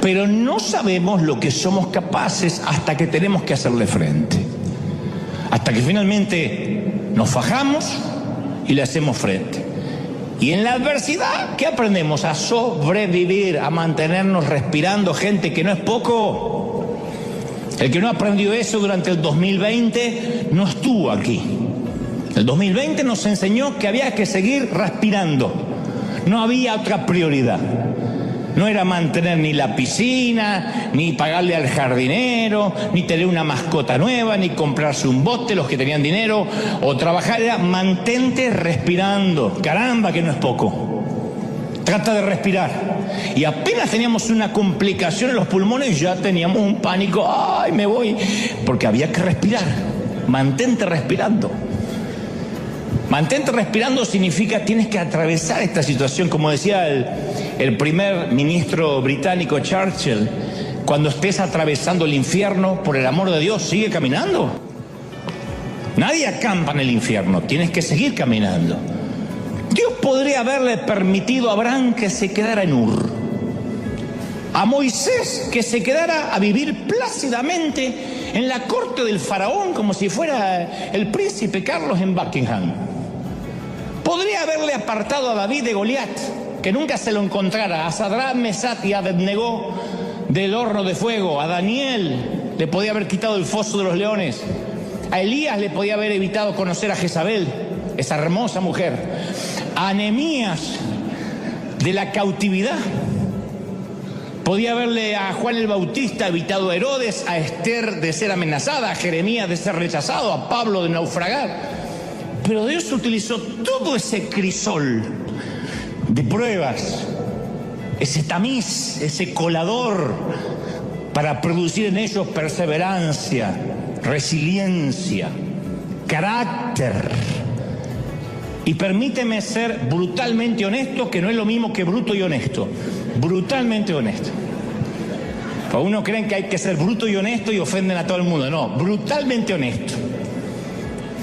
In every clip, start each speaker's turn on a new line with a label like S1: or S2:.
S1: pero no sabemos lo que somos capaces hasta que tenemos que hacerle frente. Hasta que finalmente nos fajamos y le hacemos frente. Y en la adversidad, ¿qué aprendemos? A sobrevivir, a mantenernos respirando, gente, que no es poco. El que no aprendió eso durante el 2020 no estuvo aquí. El 2020 nos enseñó que había que seguir respirando. No había otra prioridad. No era mantener ni la piscina, ni pagarle al jardinero, ni tener una mascota nueva, ni comprarse un bote, los que tenían dinero, o trabajar. Era mantente respirando. Caramba, que no es poco. Trata de respirar. Y apenas teníamos una complicación en los pulmones, ya teníamos un pánico. ¡Ay, me voy! Porque había que respirar. Mantente respirando. Mantente respirando significa tienes que atravesar esta situación, como decía el primer ministro británico Churchill, cuando estés atravesando el infierno, por el amor de Dios, sigue caminando. Nadie acampa en el infierno, tienes que seguir caminando. Dios podría haberle permitido a Abraham que se quedara en Ur, a Moisés que se quedara a vivir plácidamente en la corte del faraón como si fuera el príncipe Carlos en Buckingham. Podría haberle apartado a David de Goliat, que nunca se lo encontrara, a Sadrach, Mesach y Abednego del horno de fuego, a Daniel le podía haber quitado el foso de los leones, a Elías le podía haber evitado conocer a Jezabel, esa hermosa mujer, a Nehemías de la cautividad, podía haberle a Juan el Bautista evitado a Herodes, a Esther de ser amenazada, a Jeremías de ser rechazado, a Pablo de naufragar. Pero Dios utilizó todo ese crisol de pruebas, ese tamiz, ese colador, para producir en ellos perseverancia, resiliencia, carácter. Y permíteme ser brutalmente honesto, que no es lo mismo que bruto y honesto. Brutalmente honesto. Porque uno cree que hay que ser bruto y honesto y ofenden a todo el mundo. No, brutalmente honesto.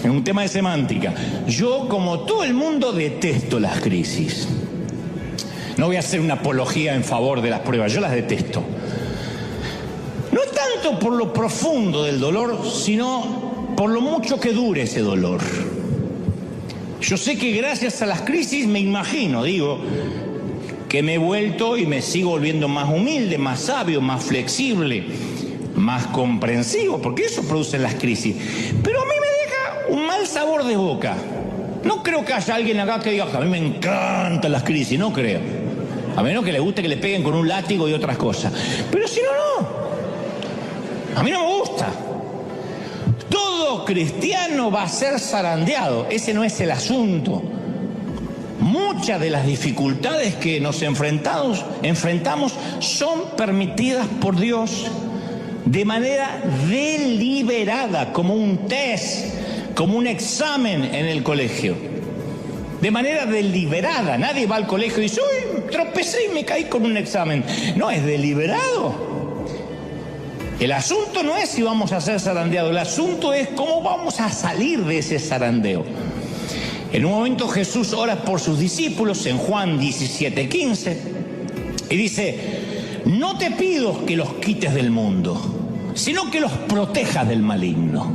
S1: Es un tema de semántica. Yo, como todo el mundo, detesto las crisis. No voy a hacer una apología en favor de las pruebas, yo las detesto. No tanto por lo profundo del dolor, sino por lo mucho que dure ese dolor. Yo sé que gracias a las crisis me imagino, que me he vuelto y me sigo volviendo más humilde, más sabio, más flexible, más comprensivo, porque eso producen las crisis. Pero a mí me deja un mal sabor de boca. No creo que haya alguien acá que diga, a mí me encantan las crisis, no creo. A menos que le guste que le peguen con un látigo y otras cosas. Pero si no, no. A mí no me gusta. Todo cristiano va a ser zarandeado. Ese no es el asunto. Muchas de las dificultades que nos enfrentamos son permitidas por Dios de manera deliberada, como un test, como un examen en el colegio. De manera deliberada. Nadie va al colegio y dice, uy, tropecé y me caí con un examen. No, es deliberado. El asunto no es si vamos a ser zarandeados, el asunto es cómo vamos a salir de ese zarandeo. En un momento Jesús ora por sus discípulos en Juan 17:15 y dice, no te pido que los quites del mundo, sino que los protejas del maligno.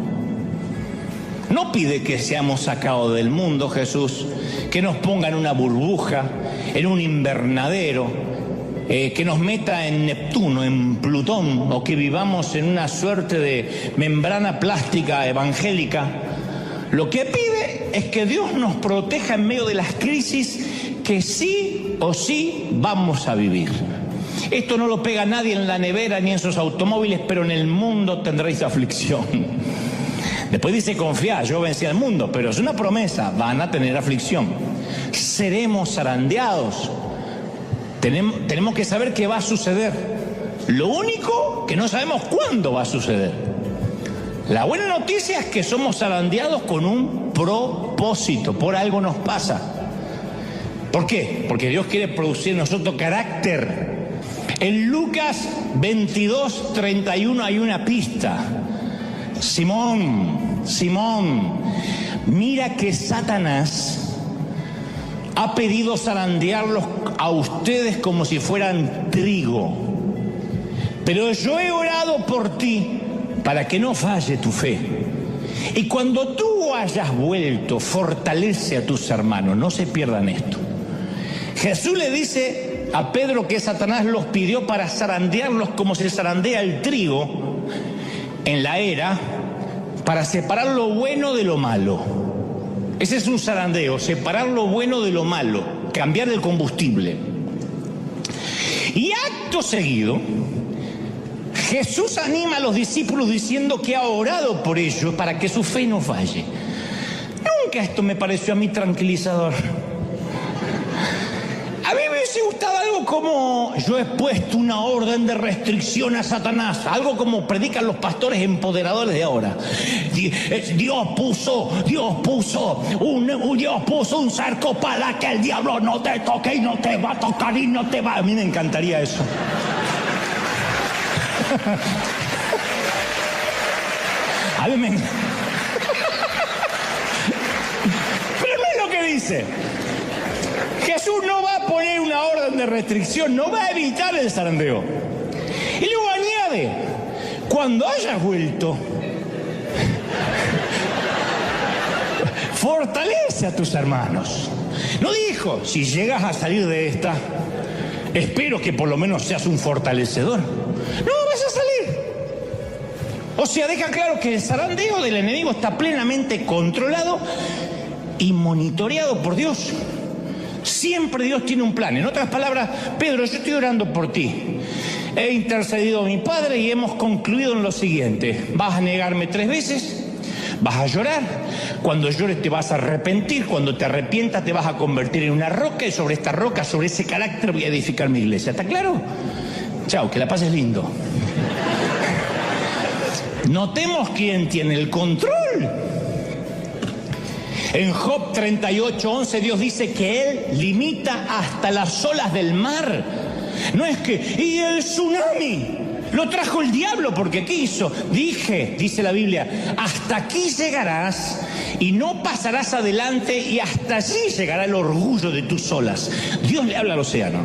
S1: No pide que seamos sacados del mundo, Jesús, que nos ponga en una burbuja, en un invernadero, que nos meta en Neptuno, en Plutón, o que vivamos en una suerte de membrana plástica evangélica. Lo que pide es que Dios nos proteja en medio de las crisis que sí o sí vamos a vivir. Esto no lo pega nadie en la nevera ni en sus automóviles, pero en el mundo tendréis aflicción. Después dice, confiad, yo vencí al mundo, pero es una promesa, van a tener aflicción. Seremos zarandeados. Tenemos que saber qué va a suceder. Lo único que no sabemos cuándo va a suceder. La buena noticia es que somos zarandeados con un propósito. Por algo nos pasa. ¿Por qué? Porque Dios quiere producir en nosotros carácter. En Lucas 22:31 hay una pista. Simón, mira que Satanás ha pedido zarandearlos a ustedes como si fueran trigo. Pero yo he orado por ti para que no falle tu fe. Y cuando tú hayas vuelto, fortalece a tus hermanos. No se pierdan esto. Jesús le dice a Pedro que Satanás los pidió para zarandearlos como se zarandea el trigo en la era, para separar lo bueno de lo malo. Ese es un zarandeo, separar lo bueno de lo malo, cambiar el combustible. Y acto seguido, Jesús anima a los discípulos diciendo que ha orado por ellos para que su fe no falle. Nunca esto me pareció a mí tranquilizador. A mí me hubiese gustado algo como: yo he puesto una orden de restricción a Satanás, algo como predican los pastores empoderadores de ahora. Dios puso un cerco para que el diablo no te toque y no te va a tocar y no te va. A mí me encantaría eso. A mí me... Pero no es lo que dice. Jesús no va a poner una orden de restricción, no va a evitar el zarandeo. Y luego añade: cuando hayas vuelto, fortalece a tus hermanos. No dijo: si llegas a salir de esta, espero que por lo menos seas un fortalecedor. No vas a salir. O sea, deja claro que el zarandeo del enemigo está plenamente controlado y monitoreado por Dios. Siempre Dios tiene un plan. En otras palabras: Pedro, yo estoy orando por ti. He intercedido a mi Padre y hemos concluido en lo siguiente: vas a negarme 3 veces, vas a llorar, cuando llores te vas a arrepentir, cuando te arrepientas te vas a convertir en una roca, y sobre esta roca, sobre ese carácter voy a edificar mi iglesia. ¿Está claro? Chao, que la pases lindo. Notemos quién tiene el control. En Job 38:11 Dios dice que Él limita hasta las olas del mar. No es que, y el tsunami lo trajo el diablo porque quiso. Dice la Biblia, hasta aquí llegarás y no pasarás adelante, y hasta allí llegará el orgullo de tus olas. Dios le habla al océano.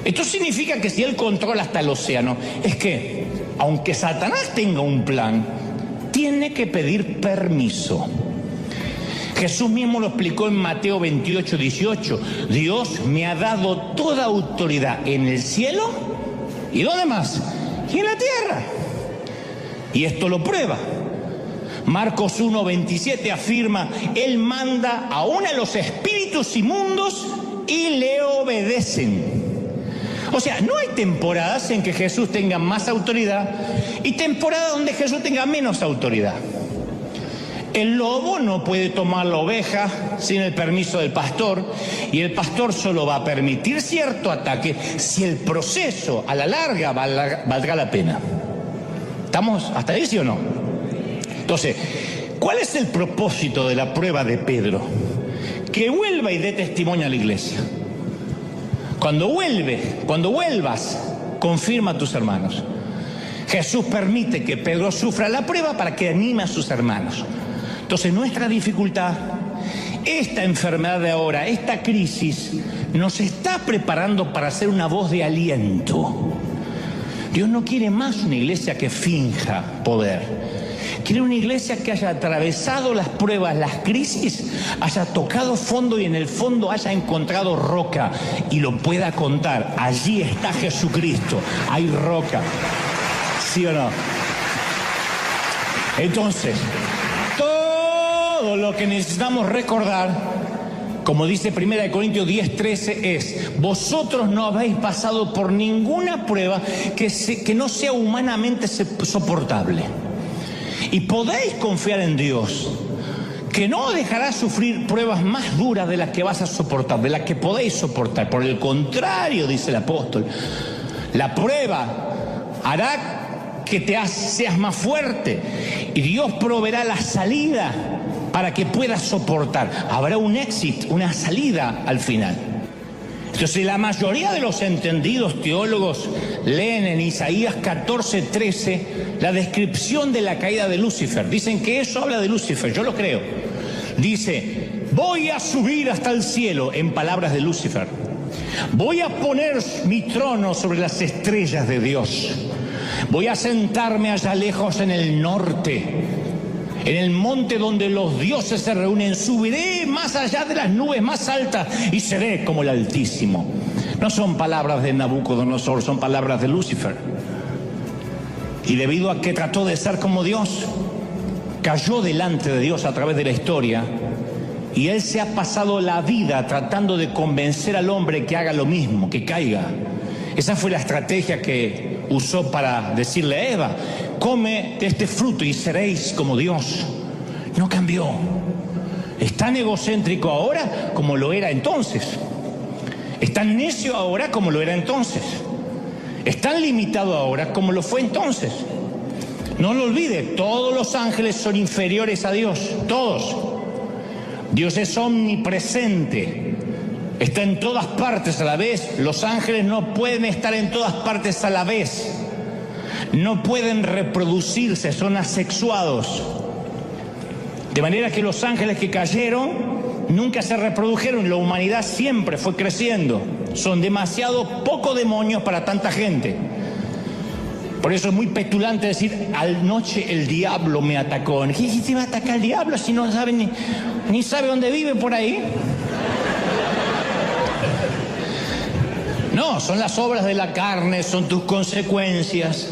S1: Esto significa que si Él controla hasta el océano, es que, aunque Satanás tenga un plan, tiene que pedir permiso. Jesús mismo lo explicó en Mateo 28:18. Dios me ha dado toda autoridad en el cielo, ¿y dónde más? Y en la tierra. Y esto lo prueba. Marcos 1:27 afirma: Él manda aún a los espíritus inmundos y le obedecen. O sea, no hay temporadas en que Jesús tenga más autoridad y temporadas donde Jesús tenga menos autoridad. El lobo no puede tomar la oveja sin el permiso del pastor, y el pastor solo va a permitir cierto ataque si el proceso a la larga valdrá la pena. ¿Estamos hasta ahí, sí o no? Entonces, ¿cuál es el propósito de la prueba de Pedro? Que vuelva y dé testimonio a la iglesia. Cuando vuelvas, confirma a tus hermanos. Jesús permite que Pedro sufra la prueba para que anime a sus hermanos. Entonces, nuestra dificultad, esta enfermedad de ahora, esta crisis, nos está preparando para ser una voz de aliento. Dios no quiere más una iglesia que finja poder. Quiere una iglesia que haya atravesado las pruebas, las crisis, haya tocado fondo y en el fondo haya encontrado roca y lo pueda contar. Allí está Jesucristo, hay roca. ¿Sí o no? Entonces, todo lo que necesitamos recordar, como dice 1 Corintios 10:13, es: vosotros no habéis pasado por ninguna prueba que no sea humanamente soportable. Y podéis confiar en Dios, que no dejará sufrir pruebas más duras de las que vas a soportar, de las que podéis soportar. Por el contrario, dice el apóstol, la prueba hará que seas más fuerte, y Dios proveerá la salida para que puedas soportar. Habrá un éxito, una salida al final. Entonces, la mayoría de los entendidos teólogos leen en Isaías 14:13 la descripción de la caída de Lucifer. Dicen que eso habla de Lucifer, yo lo creo. Dice: voy a subir hasta el cielo, en palabras de Lucifer. Voy a poner mi trono sobre las estrellas de Dios. Voy a sentarme allá lejos en el norte, en el monte donde los dioses se reúnen. Subiré más allá de las nubes más altas y seré como el Altísimo. No son palabras de Nabucodonosor, son palabras de Lucifer. Y debido a que trató de ser como Dios, cayó delante de Dios a través de la historia. Y él se ha pasado la vida tratando de convencer al hombre que haga lo mismo, que caiga. Esa fue la estrategia que usó para decirle a Eva: come de este fruto y seréis como Dios. No cambió. Es tan egocéntrico ahora como lo era entonces. Es tan necio ahora como lo era entonces. Es tan limitado ahora como lo fue entonces. No lo olvide, todos los ángeles son inferiores a Dios, todos. Dios es omnipresente, está en todas partes a la vez. Los ángeles no pueden estar en todas partes a la vez. No pueden reproducirse, son asexuados. De manera que los ángeles que cayeron nunca se reprodujeron, la humanidad siempre fue creciendo. Son demasiado pocos demonios para tanta gente. Por eso es muy petulante decir: anoche el diablo me atacó. ¿Qué te va a atacar el diablo si no sabe ni sabe dónde vive por ahí? No, son las obras de la carne, son tus consecuencias.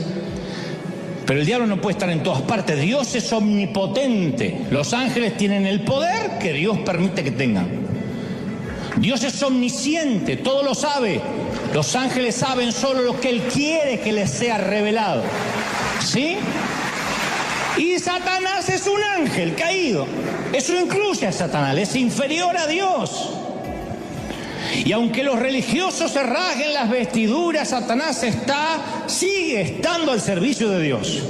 S1: Pero el diablo no puede estar en todas partes. Dios es omnipotente. Los ángeles tienen el poder que Dios permite que tengan. Dios es omnisciente, todo lo sabe. Los ángeles saben solo lo que Él quiere que les sea revelado. ¿Sí? Y Satanás es un ángel caído. Eso incluye a Satanás, es inferior a Dios. Y aunque los religiosos se rasguen las vestiduras, Satanás sigue estando al servicio de Dios.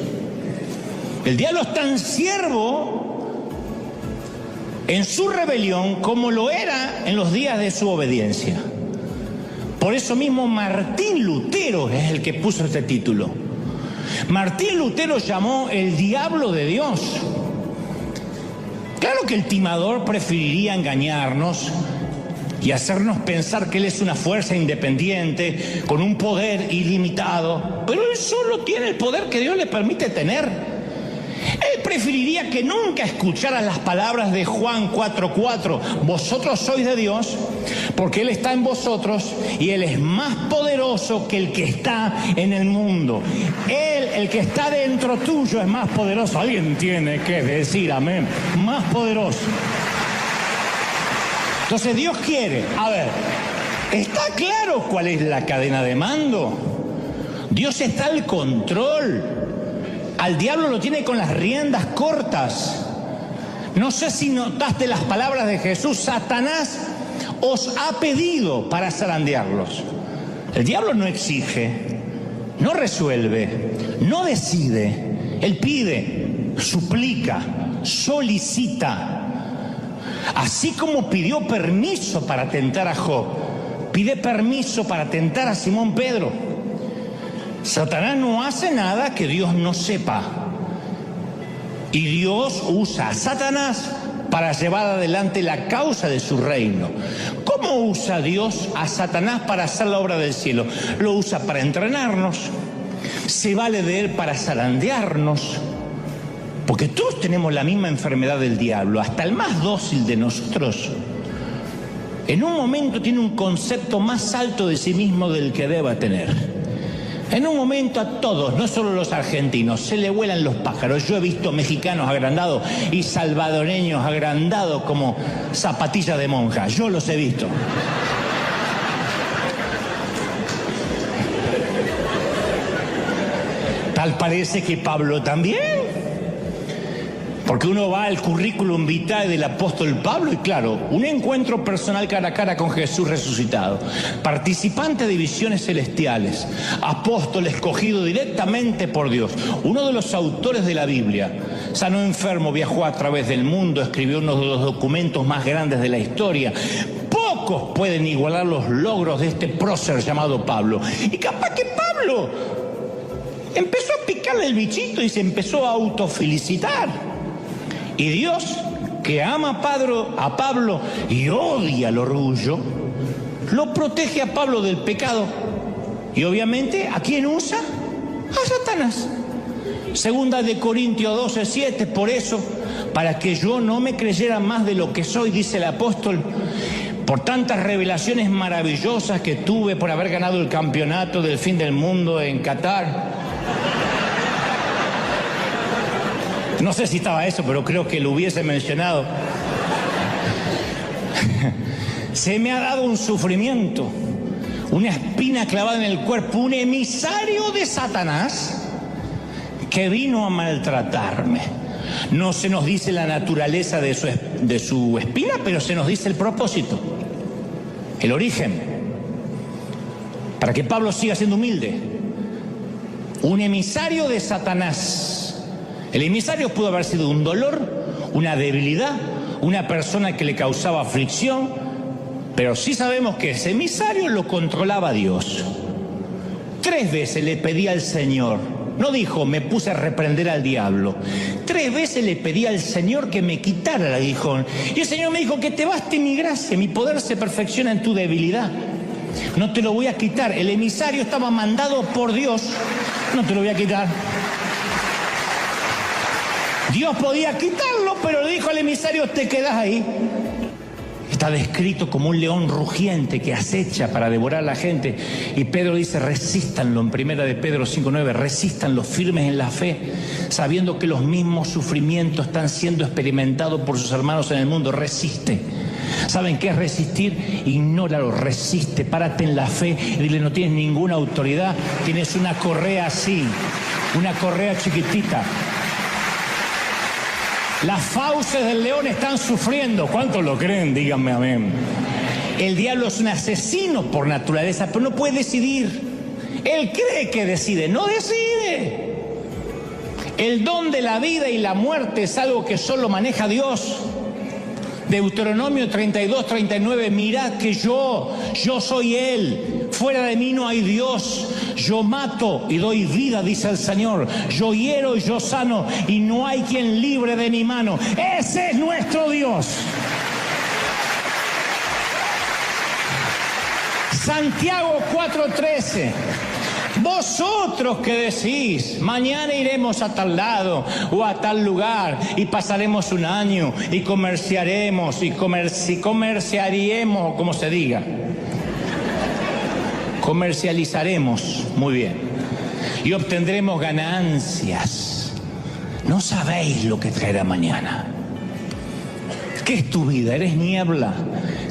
S1: El diablo es tan siervo en su rebelión como lo era en los días de su obediencia. Por eso mismo Martín Lutero es el que puso este título. Martín Lutero llamó el diablo de Dios. Claro que el timador preferiría engañarnos y hacernos pensar que él es una fuerza independiente, con un poder ilimitado, pero él solo tiene el poder que Dios le permite tener. Él preferiría que nunca escucharas las palabras de Juan 4:4, vosotros sois de Dios, porque Él está en vosotros y Él es más poderoso que el que está en el mundo. Él, el que está dentro tuyo, es más poderoso. Alguien tiene que decir amén. Más poderoso. Entonces Dios quiere, ¿está claro cuál es la cadena de mando? Dios está al control. Al diablo lo tiene con las riendas cortas. No sé si notaste las palabras de Jesús: Satanás os ha pedido para zarandearlos. El diablo no exige, no resuelve, no decide. Él pide, suplica, solicita. Así como pidió permiso para tentar a Job, pide permiso para tentar a Simón Pedro. Satanás no hace nada que Dios no sepa. Y Dios usa a Satanás para llevar adelante la causa de su reino. ¿Cómo usa Dios a Satanás para hacer la obra del cielo? Lo usa para entrenarnos. Se vale de él para zarandearnos. Porque todos tenemos la misma enfermedad del diablo, hasta el más dócil de nosotros. En un momento tiene un concepto más alto de sí mismo del que deba tener. En un momento a todos, no solo los argentinos, se le vuelan los pájaros. Yo he visto mexicanos agrandados y salvadoreños agrandados como zapatillas de monja. Yo los he visto. Tal parece que Pablo también. Porque uno va al currículum vitae del apóstol Pablo y claro, un encuentro personal cara a cara con Jesús resucitado, participante de visiones celestiales, apóstol escogido directamente por Dios, uno de los autores de la Biblia, sanó enfermo, viajó a través del mundo, escribió uno de los documentos más grandes de la historia. Pocos pueden igualar los logros de este prócer llamado Pablo. Y capaz que Pablo empezó a picarle el bichito y se empezó a autofelicitar. Y Dios, que ama a Pablo y odia el orgullo, lo protege a Pablo del pecado. Y obviamente, ¿a quién usa? A Satanás. Segunda de Corintios 12:7, por eso, para que yo no me creyera más de lo que soy, dice el apóstol, por tantas revelaciones maravillosas que tuve por haber ganado el campeonato del fin del mundo en Qatar. No sé si estaba eso, pero creo que lo hubiese mencionado. Se me ha dado un sufrimiento, una espina clavada en el cuerpo, un emisario de Satanás que vino a maltratarme. No se nos dice la naturaleza de su espina, pero se nos dice el propósito, el origen, para que Pablo siga siendo humilde. Un emisario de Satanás. El emisario pudo haber sido un dolor, una debilidad, una persona que le causaba aflicción, pero sí sabemos que ese emisario lo controlaba Dios. 3 veces le pedí al Señor, no dijo, me puse a reprender al diablo. 3 veces le pedí al Señor que me quitara el aguijón. Y el Señor me dijo, que te baste mi gracia, mi poder se perfecciona en tu debilidad. No te lo voy a quitar. El emisario estaba mandado por Dios, no te lo voy a quitar. Dios podía quitarlo, pero le dijo al emisario, te quedas ahí. Está descrito como un león rugiente que acecha para devorar a la gente. Y Pedro dice, resístanlo, en 1 de Pedro 5:9, resístanlo firmes en la fe, sabiendo que los mismos sufrimientos están siendo experimentados por sus hermanos en el mundo. Resiste. ¿Saben qué es resistir? Ignóralo, resiste, párate en la fe y dile, no tienes ninguna autoridad, tienes una correa así, una correa chiquitita. Las fauces del león están sufriendo. ¿Cuántos lo creen? Díganme amén. El diablo es un asesino por naturaleza, pero no puede decidir. Él cree que decide, no decide. El don de la vida y la muerte es algo que solo maneja Dios. Deuteronomio 32:39, mirad que yo soy Él, fuera de mí no hay Dios. Yo mato y doy vida, dice el Señor. Yo hiero y yo sano, y no hay quien libre de mi mano. Ese es nuestro Dios. Santiago 4:13. Vosotros que decís, mañana iremos a tal lado o a tal lugar y pasaremos un año y comerciaremos comerciaríamos, o como se diga. Comercializaremos, muy bien, y obtendremos ganancias. No sabéis lo que traerá mañana. ¿Qué es tu vida? ¿Eres niebla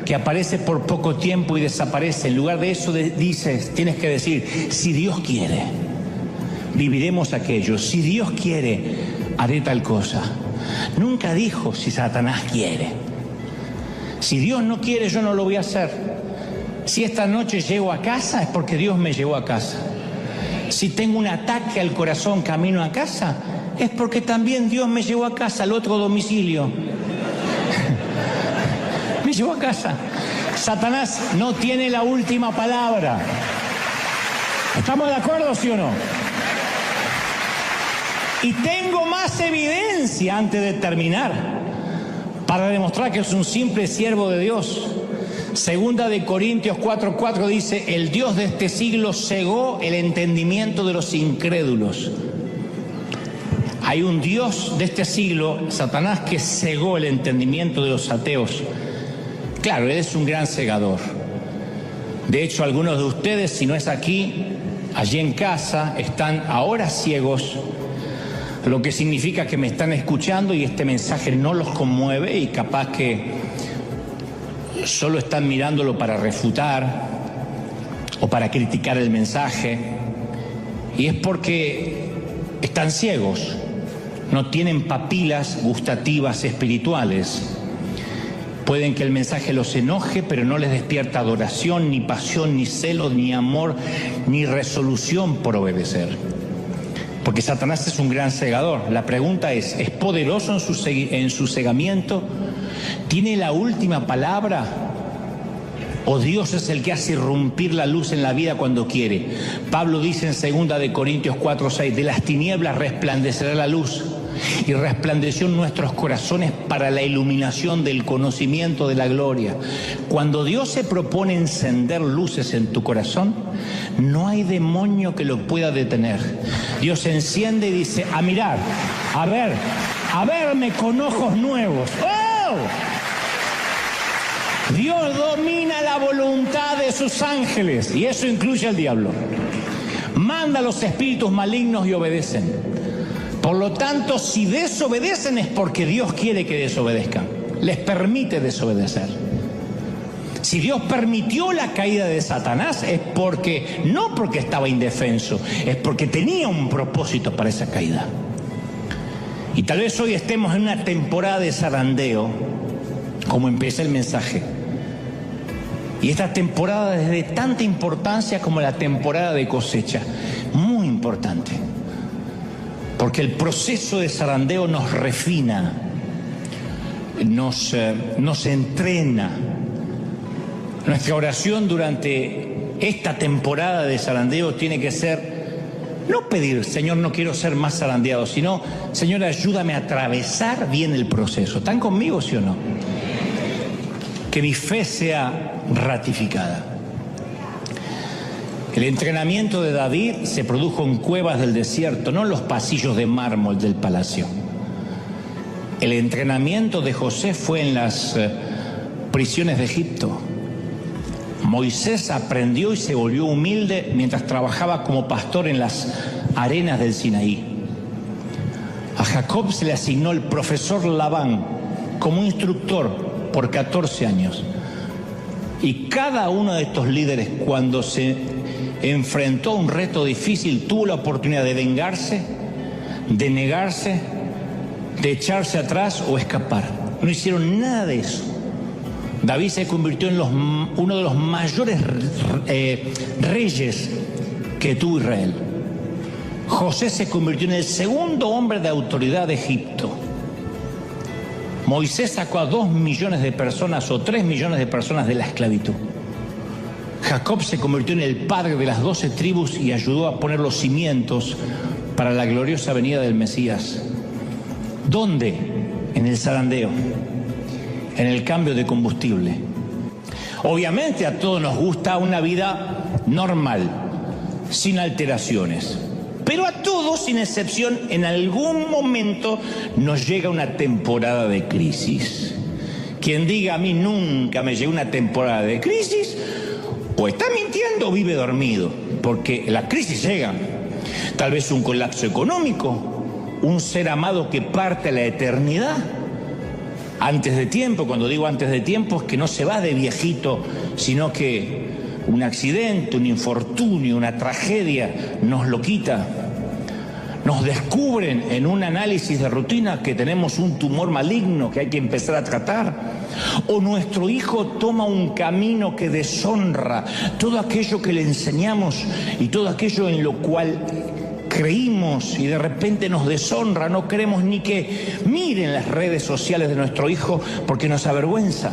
S1: que aparece por poco tiempo y desaparece? En lugar de eso tienes que decir, si Dios quiere, viviremos aquello. Si Dios quiere, haré tal cosa. Nunca dijo, si Satanás quiere. Si Dios no quiere, yo no lo voy a hacer. Si esta noche llego a casa, es porque Dios me llevó a casa. Si tengo un ataque al corazón camino a casa, es porque también Dios me llevó a casa, al otro domicilio. Me llevó a casa. Satanás no tiene la última palabra. ¿Estamos de acuerdo, sí o no? Y tengo más evidencia antes de terminar para demostrar que es un simple siervo de Dios. Segunda de Corintios 4:4 dice, el Dios de este siglo cegó el entendimiento de los incrédulos. Hay un Dios de este siglo, Satanás, que cegó el entendimiento de los ateos. Claro, él es un gran cegador. De hecho, algunos de ustedes, si no es aquí, allí en casa, están ahora ciegos, lo que significa que me están escuchando y este mensaje no los conmueve y capaz que solo están mirándolo para refutar o para criticar el mensaje, y es porque están ciegos, no tienen papilas gustativas espirituales. Pueden que el mensaje los enoje, pero no les despierta adoración, ni pasión, ni celo, ni amor, ni resolución por obedecer. Porque Satanás es un gran cegador. La pregunta ¿es poderoso en su cegamiento? ¿Tiene la última palabra? ¿O Dios es el que hace irrumpir la luz en la vida cuando quiere? Pablo dice en 2 de Corintios 4:6, de las tinieblas resplandecerá la luz. y resplandeció en nuestros corazones para la iluminación del conocimiento de la gloria. Cuando Dios se propone encender luces en tu corazón, no hay demonio que lo pueda detener. Dios se enciende y dice: a mirar, a verme con ojos nuevos. ¡Oh! Dios domina la voluntad de sus ángeles, y eso incluye al diablo. Manda a los espíritus malignos y obedecen. Por lo tanto, si desobedecen es porque Dios quiere que desobedezcan. Les permite desobedecer. Si Dios permitió la caída de Satanás es porque, no porque estaba indefenso, es porque tenía un propósito para esa caída. Y tal vez hoy estemos en una temporada de zarandeo, como empieza el mensaje. Y esta temporada es de tanta importancia como la temporada de cosecha. Muy importante. Porque el proceso de zarandeo nos refina, nos entrena. Nuestra oración durante esta temporada de zarandeo tiene que ser, no pedir: Señor, no quiero ser más zarandeado, sino: Señor, ayúdame a atravesar bien el proceso. ¿Están conmigo, sí o no? Que mi fe sea ratificada. El entrenamiento de David se produjo en cuevas del desierto, no en los pasillos de mármol del palacio. El entrenamiento de José fue en las prisiones de Egipto. Moisés aprendió y se volvió humilde mientras trabajaba como pastor en las arenas del Sinaí. A Jacob se le asignó el profesor Labán como instructor por 14 años. Y cada uno de estos líderes, cuando se enfrentó a un reto difícil, tuvo la oportunidad de vengarse, de negarse, de echarse atrás o escapar. No hicieron nada de eso. David se convirtió en uno de los mayores reyes que tuvo Israel. José se convirtió en el segundo hombre de autoridad de Egipto. Moisés sacó a 2 millones de personas o 3 millones de personas de la esclavitud. Jacob se convirtió en el padre de las 12 tribus y ayudó a poner los cimientos para la gloriosa venida del Mesías. ¿Dónde? En el zarandeo, en el cambio de combustible. Obviamente a todos nos gusta una vida normal, sin alteraciones. Pero a todos, sin excepción, en algún momento nos llega una temporada de crisis. Quien diga: a mí nunca me llegó una temporada de crisis, o está mintiendo o vive dormido, porque la crisis llega. Tal vez un colapso económico, un ser amado que parte a la eternidad antes de tiempo. Cuando digo antes de tiempo es que no se va de viejito, sino que un accidente, un infortunio, una tragedia nos lo quita. Nos descubren en un análisis de rutina que tenemos un tumor maligno que hay que empezar a tratar. O nuestro hijo toma un camino que deshonra todo aquello que le enseñamos y todo aquello en lo cual creímos, y de repente nos deshonra. No queremos ni que miren las redes sociales de nuestro hijo porque nos avergüenza.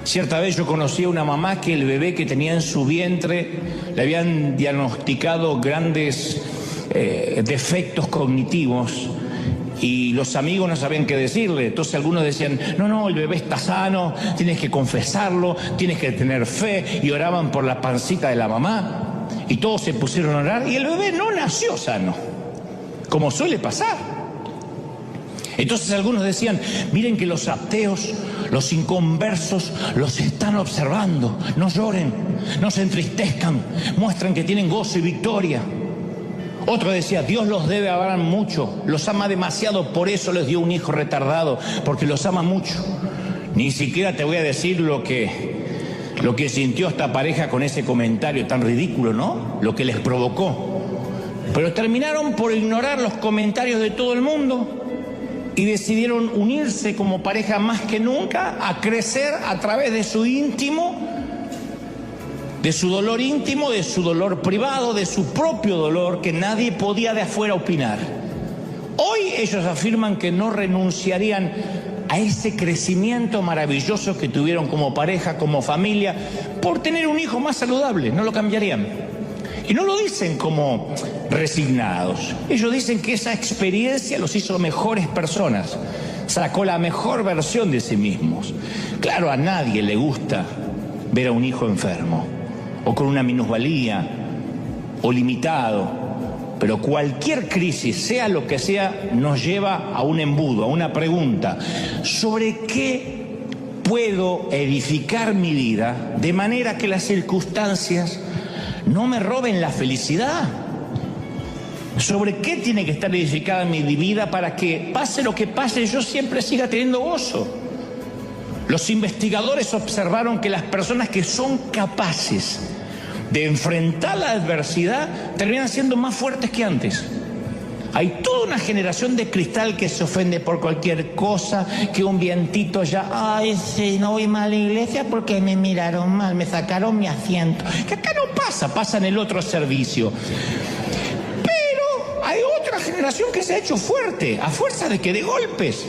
S1: Cierta vez yo conocí a una mamá que el bebé que tenía en su vientre le habían diagnosticado grandes defectos cognitivos y los amigos no sabían qué decirle. Entonces algunos decían: no, el bebé está sano, tienes que confesarlo, tienes que tener fe, y oraban por la pancita de la mamá y todos se pusieron a orar y el bebé no nació sano, como suele pasar. Entonces algunos decían: miren que los ateos, los inconversos los están observando, no lloren, no se entristezcan, muestran que tienen gozo y victoria. Otro decía: Dios los debe amar mucho, los ama demasiado, por eso les dio un hijo retardado, porque los ama mucho. Ni siquiera te voy a decir lo que sintió esta pareja con ese comentario tan ridículo, ¿no? Lo que les provocó. Pero terminaron por ignorar los comentarios de todo el mundo y decidieron unirse como pareja más que nunca, a crecer a través de su íntimo, de su dolor íntimo, de su dolor privado, de su propio dolor que nadie podía de afuera opinar. Hoy ellos afirman que no renunciarían a ese crecimiento maravilloso que tuvieron como pareja, como familia, por tener un hijo más saludable, no lo cambiarían. Y no lo dicen como resignados. Ellos dicen que esa experiencia los hizo mejores personas. Sacó la mejor versión de sí mismos. Claro, a nadie le gusta ver a un hijo enfermo, o con una minusvalía, o limitado. Pero cualquier crisis, sea lo que sea, nos lleva a un embudo, a una pregunta. ¿Sobre qué puedo edificar mi vida de manera que las circunstancias no me roben la felicidad? ¿Sobre qué tiene que estar edificada mi vida para que pase lo que pase yo siempre siga teniendo gozo? Los investigadores observaron que las personas que son capaces de enfrentar la adversidad terminan siendo más fuertes que antes. Hay toda una generación de cristal que se ofende por cualquier cosa, que un vientito ya, ay, sí, no voy mal a la iglesia porque me miraron mal, me sacaron mi asiento. Que acá no pasa, pasa en el otro servicio. Pero hay otra generación que se ha hecho fuerte, a fuerza de que de golpes.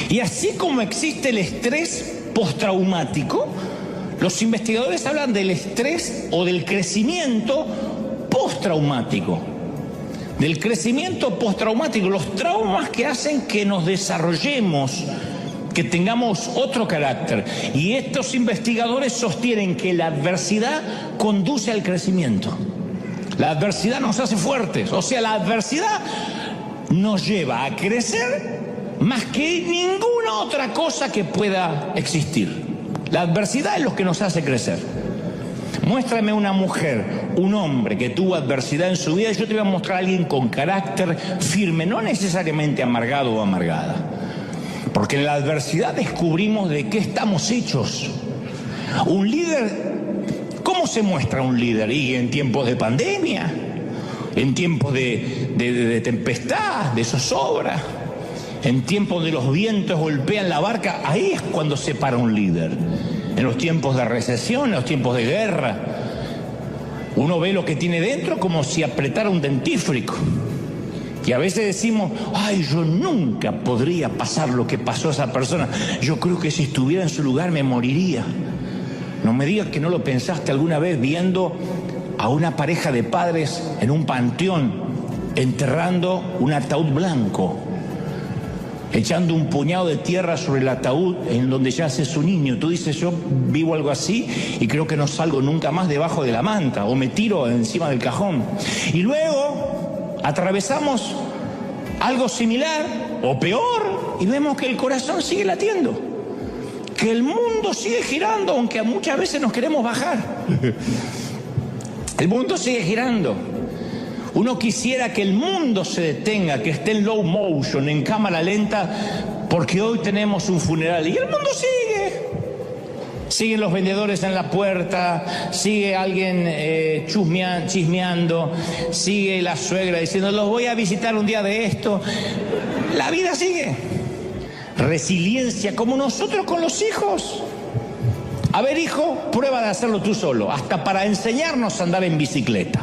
S1: Y así como existe el estrés postraumático, los investigadores hablan del estrés o del crecimiento postraumático. Del crecimiento postraumático, los traumas que hacen que nos desarrollemos, que tengamos otro carácter. Y estos investigadores sostienen que la adversidad conduce al crecimiento. La adversidad nos hace fuertes, o sea, la adversidad nos lleva a crecer más que ninguna otra cosa que pueda existir. La adversidad es lo que nos hace crecer. Muéstrame una mujer, un hombre que tuvo adversidad en su vida y yo te voy a mostrar a alguien con carácter firme, no necesariamente amargado o amargada. Porque en la adversidad descubrimos de qué estamos hechos. Un líder, ¿cómo se muestra un líder? Y en tiempos de pandemia, en tiempos de tempestad, de zozobra, en tiempos de los vientos golpean la barca, ahí es cuando se para un líder. En los tiempos de recesión, en los tiempos de guerra, uno ve lo que tiene dentro como si apretara un dentífrico. Y a veces decimos, ay, yo nunca podría pasar lo que pasó a esa persona. Yo creo que si estuviera en su lugar me moriría. No me digas que no lo pensaste alguna vez viendo a una pareja de padres en un panteón enterrando un ataúd blanco, echando un puñado de tierra sobre el ataúd en donde yace su niño. Tú dices, yo vivo algo así y creo que no salgo nunca más debajo de la manta o me tiro encima del cajón. Y luego atravesamos algo similar o peor y vemos que el corazón sigue latiendo, que el mundo sigue girando, aunque muchas veces nos queremos bajar. El mundo sigue girando. Uno quisiera que el mundo se detenga, que esté en low motion, en cámara lenta, porque hoy tenemos un funeral. Y el mundo sigue. Siguen los vendedores en la puerta, sigue alguien chismeando, sigue la suegra diciendo, los voy a visitar un día de esto. La vida sigue. Resiliencia, como nosotros con los hijos. A ver, hijo, prueba de hacerlo tú solo, hasta para enseñarnos a andar en bicicleta.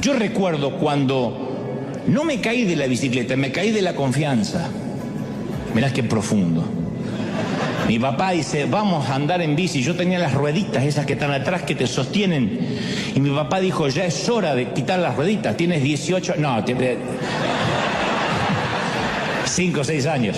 S1: Yo recuerdo cuando no me caí de la bicicleta, me caí de la confianza. Mirá qué profundo. Mi papá dice, vamos a andar en bici. Yo tenía las rueditas esas que están atrás que te sostienen. Y mi papá dijo, ya es hora de quitar las rueditas. Tienes 18... No, 5 o 6 años.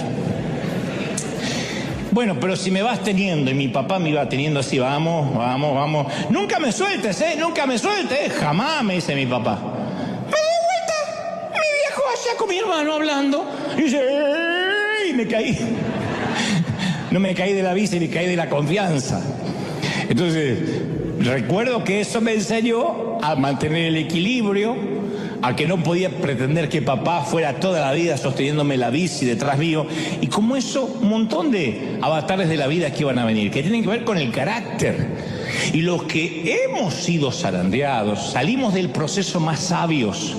S1: Bueno, pero si me vas teniendo, y mi papá me iba teniendo así, vamos, vamos, vamos. Nunca me sueltes, nunca me sueltes. Jamás, me dice mi papá. Me doy vuelta, mi viejo allá con mi hermano hablando. Y dice, ¡ey! Y me caí. No me caí de la bici, me caí de la confianza. Entonces, recuerdo que eso me enseñó a mantener el equilibrio, a que no podía pretender que papá fuera toda la vida sosteniéndome la bici detrás mío, y como eso, un montón de avatares de la vida que iban a venir, que tienen que ver con el carácter. Y los que hemos sido zarandeados, salimos del proceso más sabios,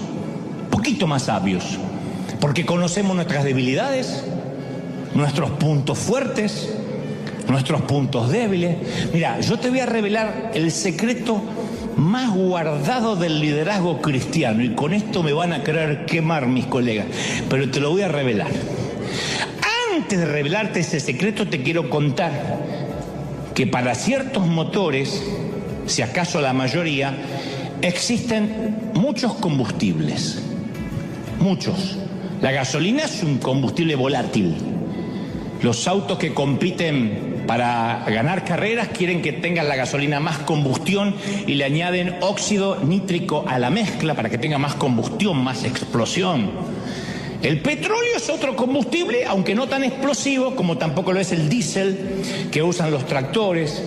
S1: poquito más sabios, porque conocemos nuestras debilidades, nuestros puntos fuertes, nuestros puntos débiles. Mira, yo te voy a revelar el secreto más guardado del liderazgo cristiano, y con esto me van a querer quemar mis colegas, pero te lo voy a revelar. Antes de revelarte ese secreto, te quiero contar que para ciertos motores si acaso la mayoría, existen muchos combustibles. Muchos. La gasolina es un combustible volátil. Los autos que compiten para ganar carreras quieren que tengan la gasolina más combustión y le añaden óxido nítrico a la mezcla para que tenga más combustión, más explosión. El petróleo es otro combustible, aunque no tan explosivo como tampoco lo es el diésel que usan los tractores.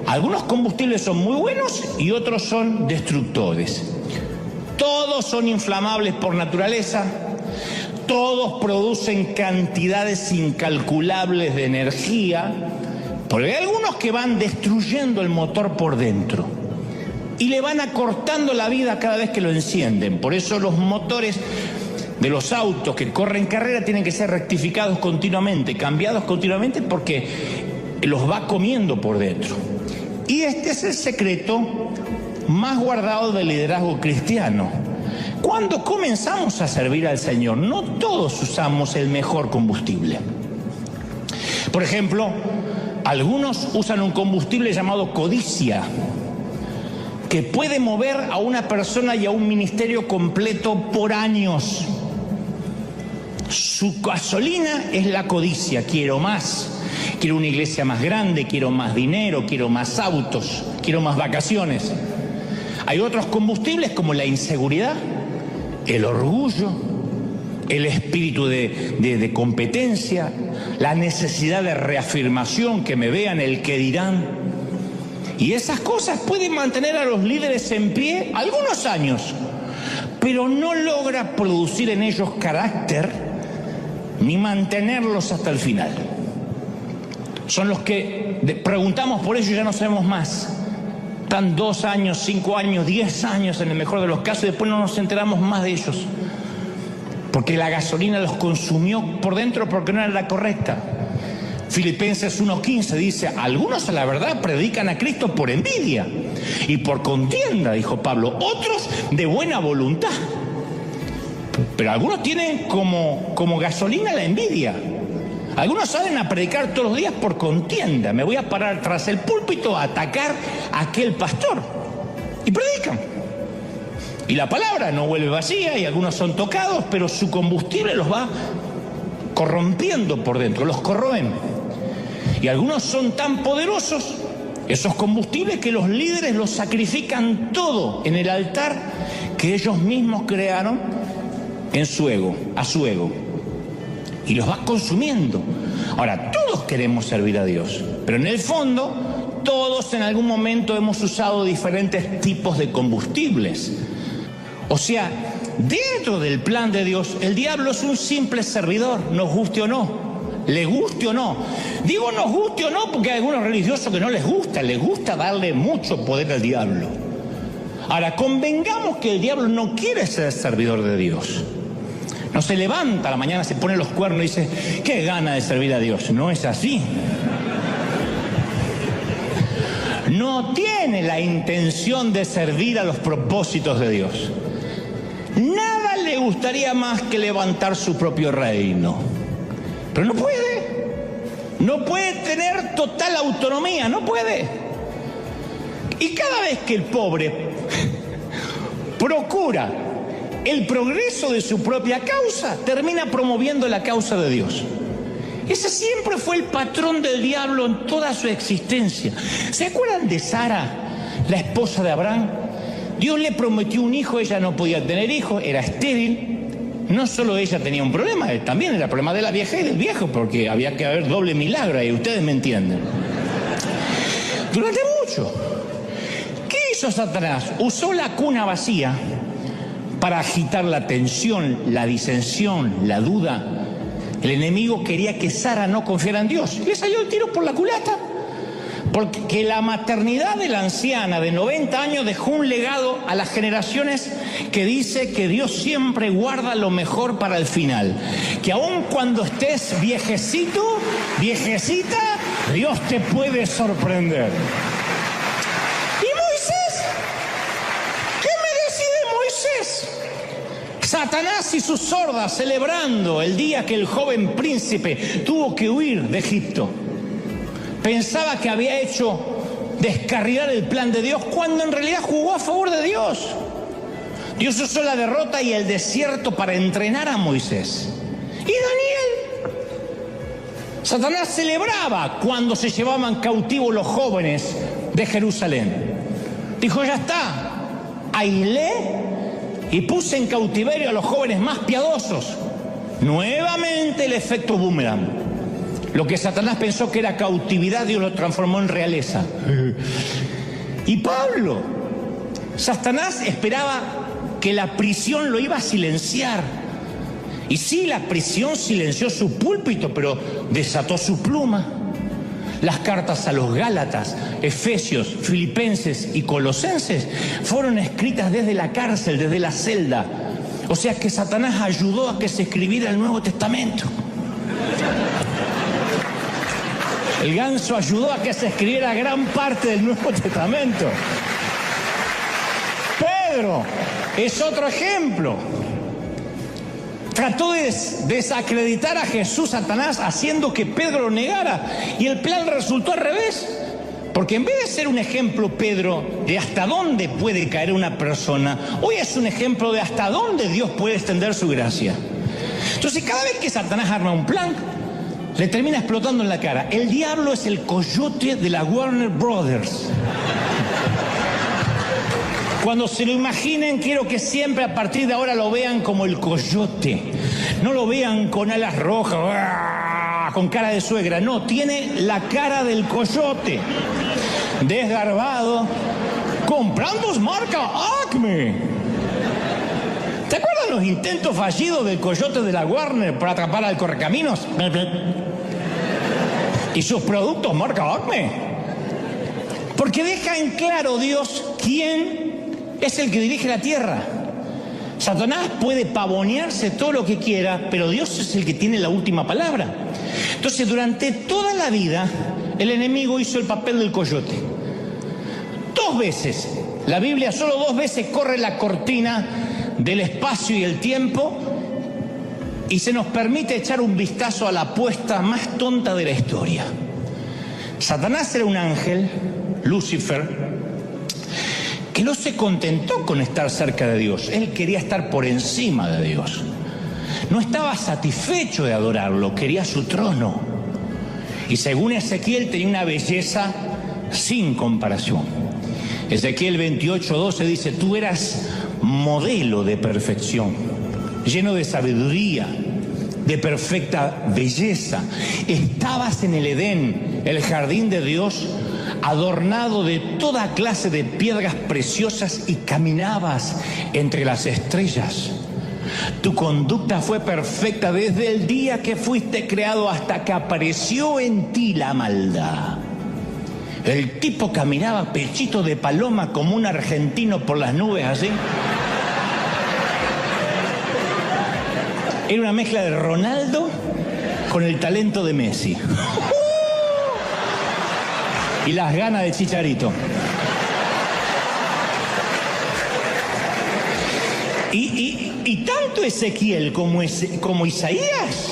S1: Algunos combustibles son muy buenos y otros son destructores. Todos son inflamables por naturaleza. Todos producen cantidades incalculables de energía, porque hay algunos que van destruyendo el motor por dentro y le van acortando la vida cada vez que lo encienden. Por eso los motores de los autos que corren carrera tienen que ser rectificados continuamente, cambiados continuamente, porque los va comiendo por dentro. Y este es el secreto más guardado del liderazgo cristiano. Cuando comenzamos a servir al Señor, no todos usamos el mejor combustible. Por ejemplo, algunos usan un combustible llamado codicia, que puede mover a una persona y a un ministerio completo por años. Su gasolina es la codicia: quiero más, quiero una iglesia más grande, quiero más dinero, quiero más autos, quiero más vacaciones. Hay otros combustibles como la inseguridad, el orgullo, el espíritu de competencia, la necesidad de reafirmación, que me vean, el que dirán. Y esas cosas pueden mantener a los líderes en pie algunos años, pero no logra producir en ellos carácter ni mantenerlos hasta el final. Son los que preguntamos por ellos y ya no sabemos más. Están 2 años, 5 años, 10 años en el mejor de los casos y después no nos enteramos más de ellos. Porque la gasolina los consumió por dentro porque no era la correcta. Filipenses 1:15 dice: algunos a la verdad predican a Cristo por envidia y por contienda, dijo Pablo, otros de buena voluntad. Pero algunos tienen como gasolina la envidia. Algunos salen a predicar todos los días por contienda. Me voy a parar tras el púlpito a atacar a aquel pastor. Y predican. Y la palabra no vuelve vacía y algunos son tocados, pero su combustible los va corrompiendo por dentro, los corroen. Y algunos son tan poderosos, esos combustibles, que los líderes los sacrifican todo en el altar que ellos mismos crearon en su ego, a su ego. Y los va consumiendo. Ahora, todos queremos servir a Dios, pero en el fondo, todos en algún momento hemos usado diferentes tipos de combustibles. O sea, dentro del plan de Dios, el diablo es un simple servidor, nos guste o no, le guste o no. Digo nos guste o no porque hay algunos religiosos que no les gusta darle mucho poder al diablo. Ahora, convengamos que el diablo no quiere ser servidor de Dios. No se levanta a la mañana, se pone los cuernos y dice: qué gana de servir a Dios. No es así. No tiene la intención de servir a los propósitos de Dios. Nada le gustaría más que levantar su propio reino. Pero no puede. No puede tener total autonomía, no puede. Y cada vez que el pobre procura el progreso de su propia causa, termina promoviendo la causa de Dios. Ese siempre fue el patrón del diablo en toda su existencia. ¿Se acuerdan de Sara, la esposa de Abraham? Dios le prometió un hijo, ella no podía tener hijos, era estéril. No solo ella tenía un problema, también era el problema de la vieja y del viejo, porque había que haber doble milagro, y ustedes me entienden. Durante mucho. ¿Qué hizo Satanás? Usó la cuna vacía para agitar la tensión, la disensión, la duda. El enemigo quería que Sara no confiara en Dios. Y le salió el tiro por la culata. Porque la maternidad de la anciana de 90 años dejó un legado a las generaciones que dice que Dios siempre guarda lo mejor para el final. Que aun cuando estés viejecito, viejecita, Dios te puede sorprender. Satanás y sus hordas celebrando el día que el joven príncipe tuvo que huir de Egipto. Pensaba que había hecho descarrilar el plan de Dios cuando en realidad jugó a favor de Dios. Dios usó la derrota y el desierto para entrenar a Moisés. Y Daniel. Satanás celebraba cuando se llevaban cautivos los jóvenes de Jerusalén. Dijo, ya está, aislé y puse en cautiverio a los jóvenes más piadosos. Nuevamente el efecto boomerang. Lo que Satanás pensó que era cautividad, Dios lo transformó en realeza. Y Pablo, Satanás esperaba que la prisión lo iba a silenciar. Y sí, la prisión silenció su púlpito, pero desató su pluma. Las cartas a los Gálatas, Efesios, Filipenses y Colosenses fueron escritas desde la cárcel, desde la celda. O sea que Satanás ayudó a que se escribiera el Nuevo Testamento. El ganso ayudó a que se escribiera gran parte del Nuevo Testamento. Pedro es otro ejemplo. Trató de desacreditar a Jesús, Satanás, haciendo que Pedro lo negara. Y el plan resultó al revés. Porque en vez de ser un ejemplo, Pedro, de hasta dónde puede caer una persona, hoy es un ejemplo de hasta dónde Dios puede extender su gracia. Entonces, cada vez que Satanás arma un plan, le termina explotando en la cara. El diablo es el coyote de la Warner Brothers. Cuando se lo imaginen, quiero que siempre a partir de ahora lo vean como el coyote. No lo vean con alas rojas, con cara de suegra. No, tiene la cara del coyote. Desgarbado, comprando marca Acme. ¿Te acuerdas los intentos fallidos del coyote de la Warner para atrapar al Correcaminos? Y sus productos marca Acme. Porque deja en claro Dios quién es el que dirige la tierra. Satanás puede pavonearse todo lo que quiera, pero Dios es el que tiene la última palabra. Entonces, durante toda la vida, el enemigo hizo el papel del coyote. 2 veces, la Biblia solo 2 veces corre la cortina del espacio y el tiempo y se nos permite echar un vistazo a la apuesta más tonta de la historia. Satanás era un ángel, Lucifer, que no se contentó con estar cerca de Dios. Él quería estar por encima de Dios. No estaba satisfecho de adorarlo, quería su trono. Y según Ezequiel tenía una belleza sin comparación. Ezequiel 28:12 dice, tú eras modelo de perfección, lleno de sabiduría, de perfecta belleza. Estabas en el Edén, el jardín de Dios, adornado de toda clase de piedras preciosas y caminabas entre las estrellas. Tu conducta fue perfecta desde el día que fuiste creado hasta que apareció en ti la maldad. El tipo caminaba pechito de paloma como un argentino por las nubes así. Era una mezcla de Ronaldo con el talento de Messi. Y las ganas de Chicharito. Y tanto Ezequiel como Isaías,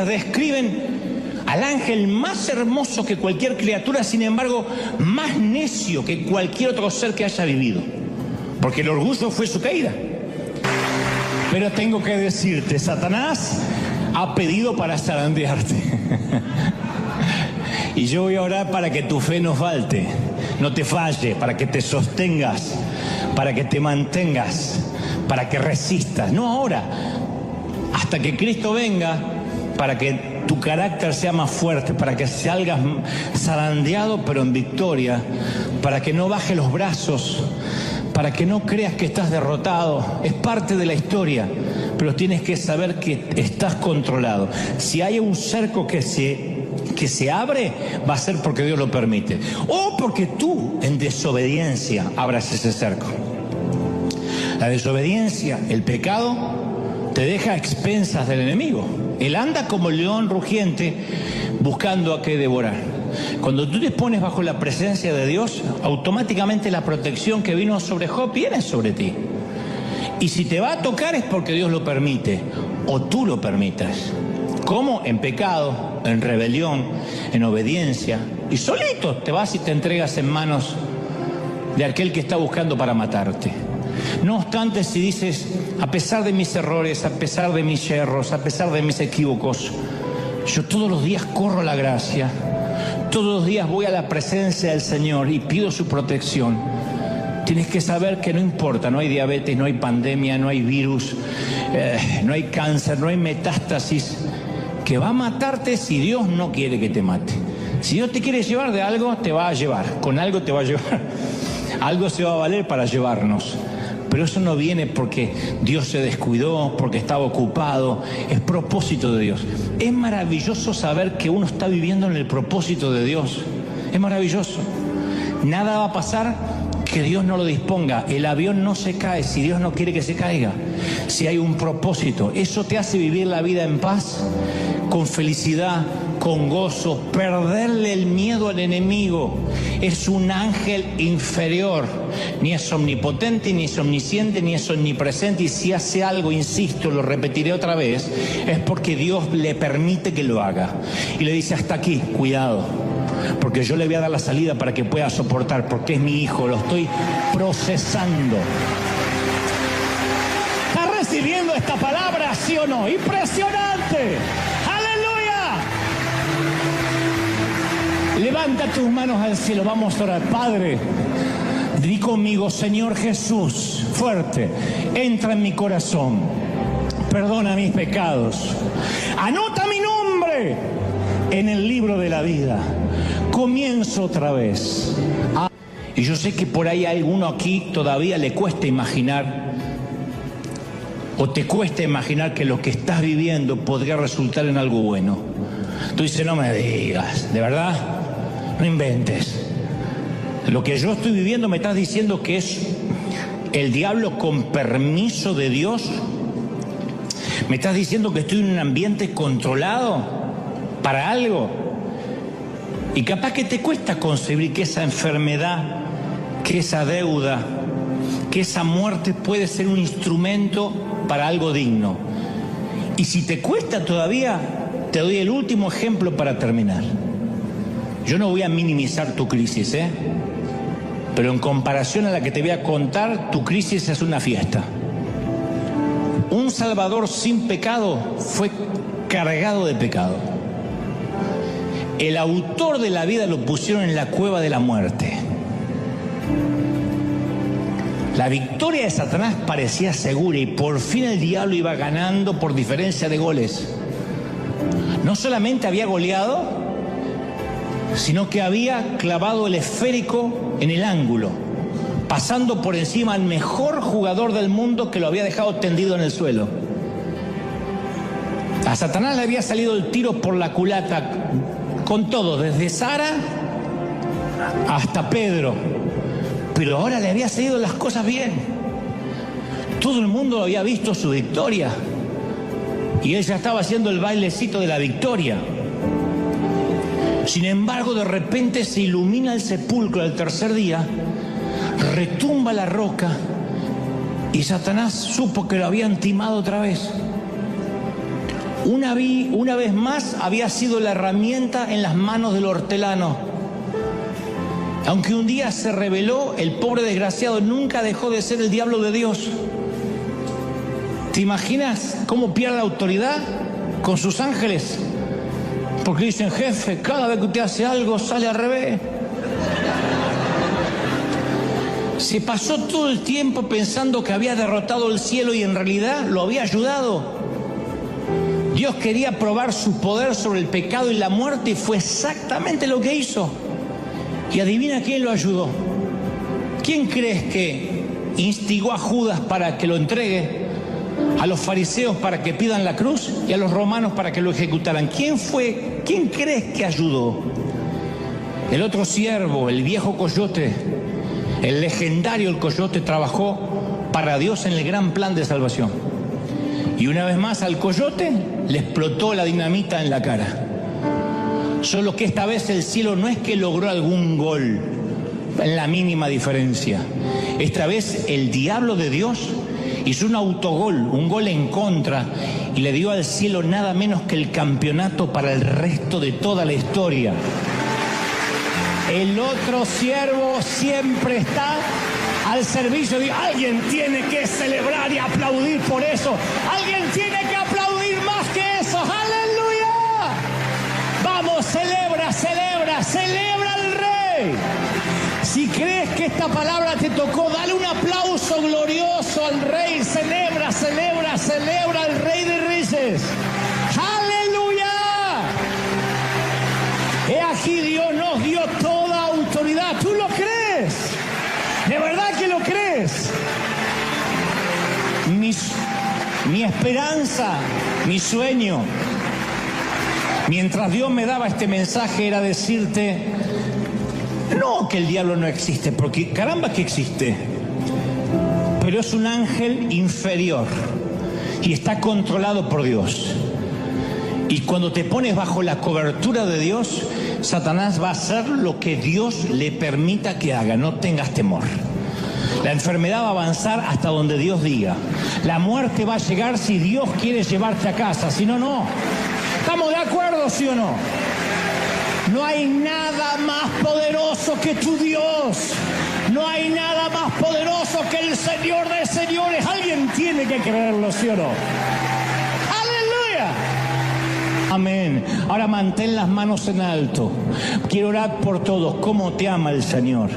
S1: describen al ángel más hermoso que cualquier criatura, sin embargo, más necio que cualquier otro ser que haya vivido. Porque el orgullo fue su caída. Pero tengo que decirte, Satanás ha pedido para zarandearte. Y yo voy a orar para que tu fe no falte, no te falle, para que te sostengas, para que te mantengas, para que resistas. No ahora, hasta que Cristo venga, para que tu carácter sea más fuerte, para que salgas zarandeado pero en victoria, para que no bajes los brazos, para que no creas que estás derrotado. Es parte de la historia, pero tienes que saber que estás controlado. Si hay un cerco que se abre, va a ser porque Dios lo permite, o porque tú en desobediencia abras ese cerco. La desobediencia, el pecado, te deja a expensas del enemigo. Él anda como el león rugiente buscando a qué devorar. Cuando tú te pones bajo la presencia de Dios, automáticamente la protección que vino sobre Job viene sobre ti. Y si te va a tocar es porque Dios lo permite, o tú lo permitas. ¿Cómo? En pecado, en rebelión, en obediencia, y solito te vas y te entregas en manos de aquel que está buscando para matarte. No obstante, si dices, a pesar de mis errores, a pesar de mis yerros, a pesar de mis equívocos, yo todos los días corro la gracia, todos los días voy a la presencia del Señor y pido su protección. Tienes que saber que no importa, no hay diabetes, no hay pandemia, no hay virus, no hay cáncer, no hay metástasis, que va a matarte si Dios no quiere que te mate. Si Dios te quiere llevar de algo, te va a llevar, con algo te va a llevar, algo se va a valer para llevarnos. Pero eso no viene porque Dios se descuidó, porque estaba ocupado, es propósito de Dios. Es maravilloso saber que uno está viviendo en el propósito de Dios, es maravilloso. Nada va a pasar que Dios no lo disponga. El avión no se cae si Dios no quiere que se caiga. Si hay un propósito, eso te hace vivir la vida en paz, con felicidad, con gozo, perderle el miedo al enemigo. Es un ángel inferior, ni es omnipotente, ni es omnisciente, ni es omnipresente, y si hace algo, insisto, lo repetiré otra vez, es porque Dios le permite que lo haga. Y le dice, hasta aquí, cuidado, porque yo le voy a dar la salida para que pueda soportar, porque es mi hijo, lo estoy procesando. ¿Está recibiendo esta palabra, sí o no? ¡Impresionante! Levanta tus manos al cielo, vamos a orar. Padre, di conmigo, Señor Jesús, fuerte, entra en mi corazón, perdona mis pecados, anota mi nombre en el libro de la vida, comienzo otra vez. Y yo sé que por ahí a alguno aquí todavía le cuesta imaginar, o te cuesta imaginar que lo que estás viviendo podría resultar en algo bueno. Tú dices, no me digas, ¿de verdad? No inventes. Lo que yo estoy viviendo me estás diciendo que es el diablo con permiso de Dios. Me estás diciendo que estoy en un ambiente controlado para algo. Y capaz que te cuesta concebir que esa enfermedad, que esa deuda, que esa muerte puede ser un instrumento para algo digno. Y si te cuesta todavía, te doy el último ejemplo para terminar. Yo no voy a minimizar tu crisis, pero en comparación a la que te voy a contar, tu crisis es una fiesta. Un Salvador sin pecado fue cargado de pecado. El autor de la vida lo pusieron en la cueva de la muerte. La victoria de Satanás parecía segura y por fin el diablo iba ganando por diferencia de goles. No solamente había goleado, sino que había clavado el esférico en el ángulo, pasando por encima al mejor jugador del mundo que lo había dejado tendido en el suelo. A Satanás le había salido el tiro por la culata con todo, desde Sara hasta Pedro, pero ahora le había salido las cosas bien. Todo el mundo había visto su victoria y él ya estaba haciendo el bailecito de la victoria. Sin embargo, de repente se ilumina el sepulcro del tercer día, retumba la roca y Satanás supo que lo habían timado otra vez. Una vez más había sido la herramienta en las manos del hortelano. Aunque un día se rebeló, el pobre desgraciado nunca dejó de ser el diablo de Dios. ¿Te imaginas cómo pierde la autoridad con sus ángeles? Porque dicen, jefe, cada vez que usted hace algo sale al revés. Se pasó todo el tiempo pensando que había derrotado el cielo y en realidad lo había ayudado. Dios quería probar su poder sobre el pecado y la muerte y fue exactamente lo que hizo. Y adivina quién lo ayudó. ¿Quién crees que instigó a Judas para que lo entregue? A los fariseos para que pidan la cruz y a los romanos para que lo ejecutaran. ¿Quién fue? ¿Quién crees que ayudó? El otro siervo, el viejo coyote, el legendario el coyote, trabajó para Dios en el gran plan de salvación. Y una vez más al coyote le explotó la dinamita en la cara. Solo que esta vez el cielo no es que logró algún gol en la mínima diferencia. Esta vez el diablo de Dios hizo un autogol, un gol en contra, y le dio al cielo nada menos que el campeonato para el resto de toda la historia. El otro siervo siempre está al servicio de... Alguien tiene que celebrar y aplaudir por eso. Alguien tiene que aplaudir más que eso. ¡Aleluya! Vamos, celebra, celebra, celebra al Rey. Si crees que esta palabra te tocó, dale un aplauso glorioso al Rey. Celebra, celebra, celebra al Rey de Reyes. ¡Aleluya! He aquí Dios nos dio toda autoridad. ¿Tú lo crees? ¿De verdad que lo crees? Mi esperanza, mi sueño, mientras Dios me daba este mensaje, era decirte, no que el diablo no existe, porque caramba que existe, pero es un ángel inferior y está controlado por Dios. Y cuando te pones bajo la cobertura de Dios, Satanás va a hacer lo que Dios le permita que haga. No tengas temor. La enfermedad va a avanzar hasta donde Dios diga. La muerte va a llegar si Dios quiere llevarte a casa. Si no, no. ¿Estamos de acuerdo, sí o no? No hay nada más poderoso que tu Dios. No hay nada más poderoso que el Señor de señores. Alguien tiene que creerlo, ¿sí o no? ¡Aleluya! Amén. Ahora mantén las manos en alto. Quiero orar por todos. ¿Cómo te ama el Señor?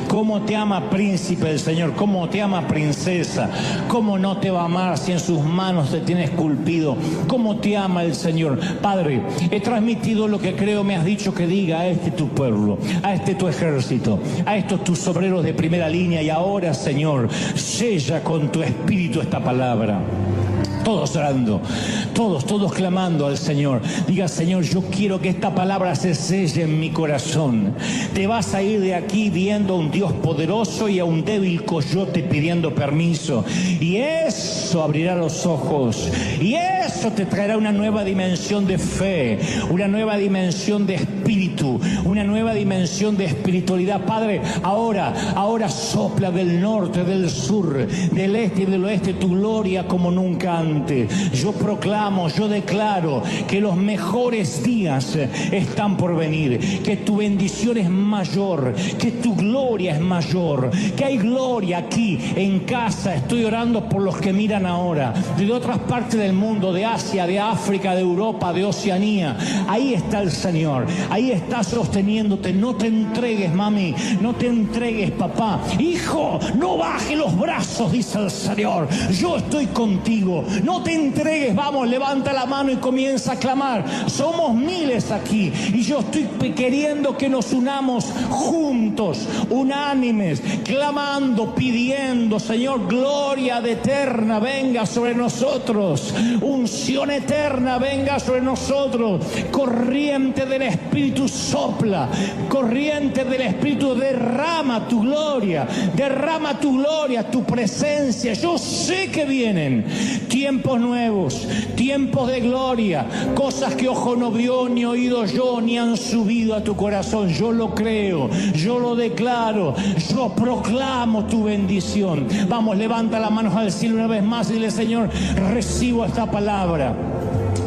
S1: ¿Cómo te ama príncipe del Señor? ¿Cómo te ama princesa? ¿Cómo no te va a amar si en sus manos te tiene esculpido? ¿Cómo te ama el Señor? Padre, he transmitido lo que creo me has dicho que diga a este tu pueblo, a este tu ejército, a estos tus obreros de primera línea. Y ahora, Señor, sella con tu espíritu esta palabra. Todos orando, todos clamando al Señor. Diga, Señor, yo quiero que esta palabra se selle en mi corazón. Te vas a ir de aquí viendo a un Dios poderoso y a un débil coyote pidiendo permiso. Y eso abrirá los ojos. Y eso te traerá una nueva dimensión de fe, una nueva dimensión de espíritu, una nueva dimensión de espiritualidad. Padre, ahora sopla del norte, del sur, del este y del oeste tu gloria como nunca antes. Yo proclamo, yo declaro que los mejores días están por venir, que tu bendición es mayor, que tu gloria es mayor, que hay gloria aquí en casa. Estoy orando por los que miran ahora, de otras partes del mundo, de Asia, de África, de Europa, de Oceanía. Ahí está el Señor, ahí está sosteniéndote. No te entregues, mami, no te entregues, papá. Hijo, no baje los brazos, dice el Señor. Yo estoy contigo. No te entregues, vamos, levanta la mano y comienza a clamar. Somos miles aquí y yo estoy queriendo que nos unamos juntos, unánimes, clamando, pidiendo, Señor, gloria de eterna venga sobre nosotros, unción eterna venga sobre nosotros, corriente del Espíritu sopla, corriente del Espíritu derrama tu gloria, tu presencia. Yo sé que vienen tiempos nuevos, tiempos de gloria, cosas que ojo no vio, ni oído yo, ni han subido a tu corazón. Yo lo creo, yo lo declaro, yo proclamo tu bendición. Vamos, levanta las manos al cielo una vez más y dile, Señor, recibo esta palabra.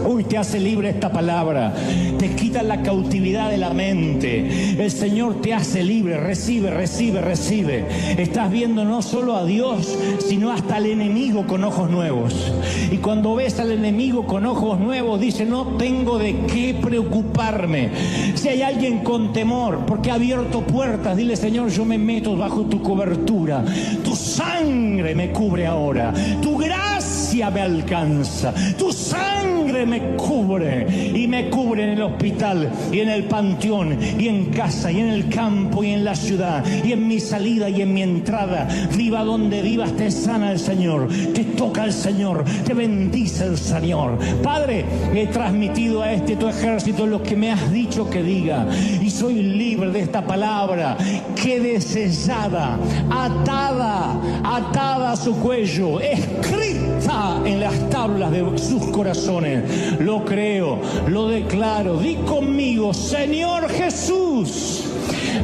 S1: Uy, te hace libre esta palabra, te quita la cautividad de la mente. El Señor te hace libre. Recibe. Estás viendo no solo a Dios, sino hasta al enemigo con ojos nuevos. Y cuando ves al enemigo con ojos nuevos, dice, no tengo de qué preocuparme. Si hay alguien con temor porque ha abierto puertas, dile, Señor, yo me meto bajo tu cobertura. Tu sangre me cubre ahora, tu gracia me alcanza, tu sangre me cubre, y me cubre en el hospital y en el panteón y en casa y en el campo y en la ciudad y en mi salida y en mi entrada. Viva donde vivas, te sana el Señor, te toca el Señor, te bendice el Señor. Padre, he transmitido a este tu ejército lo que me has dicho que diga, y soy libre de esta palabra. Quede sellada, atada a su cuello, escrita en las tablas de sus corazones. Lo creo, lo declaro. Di conmigo, Señor Jesús,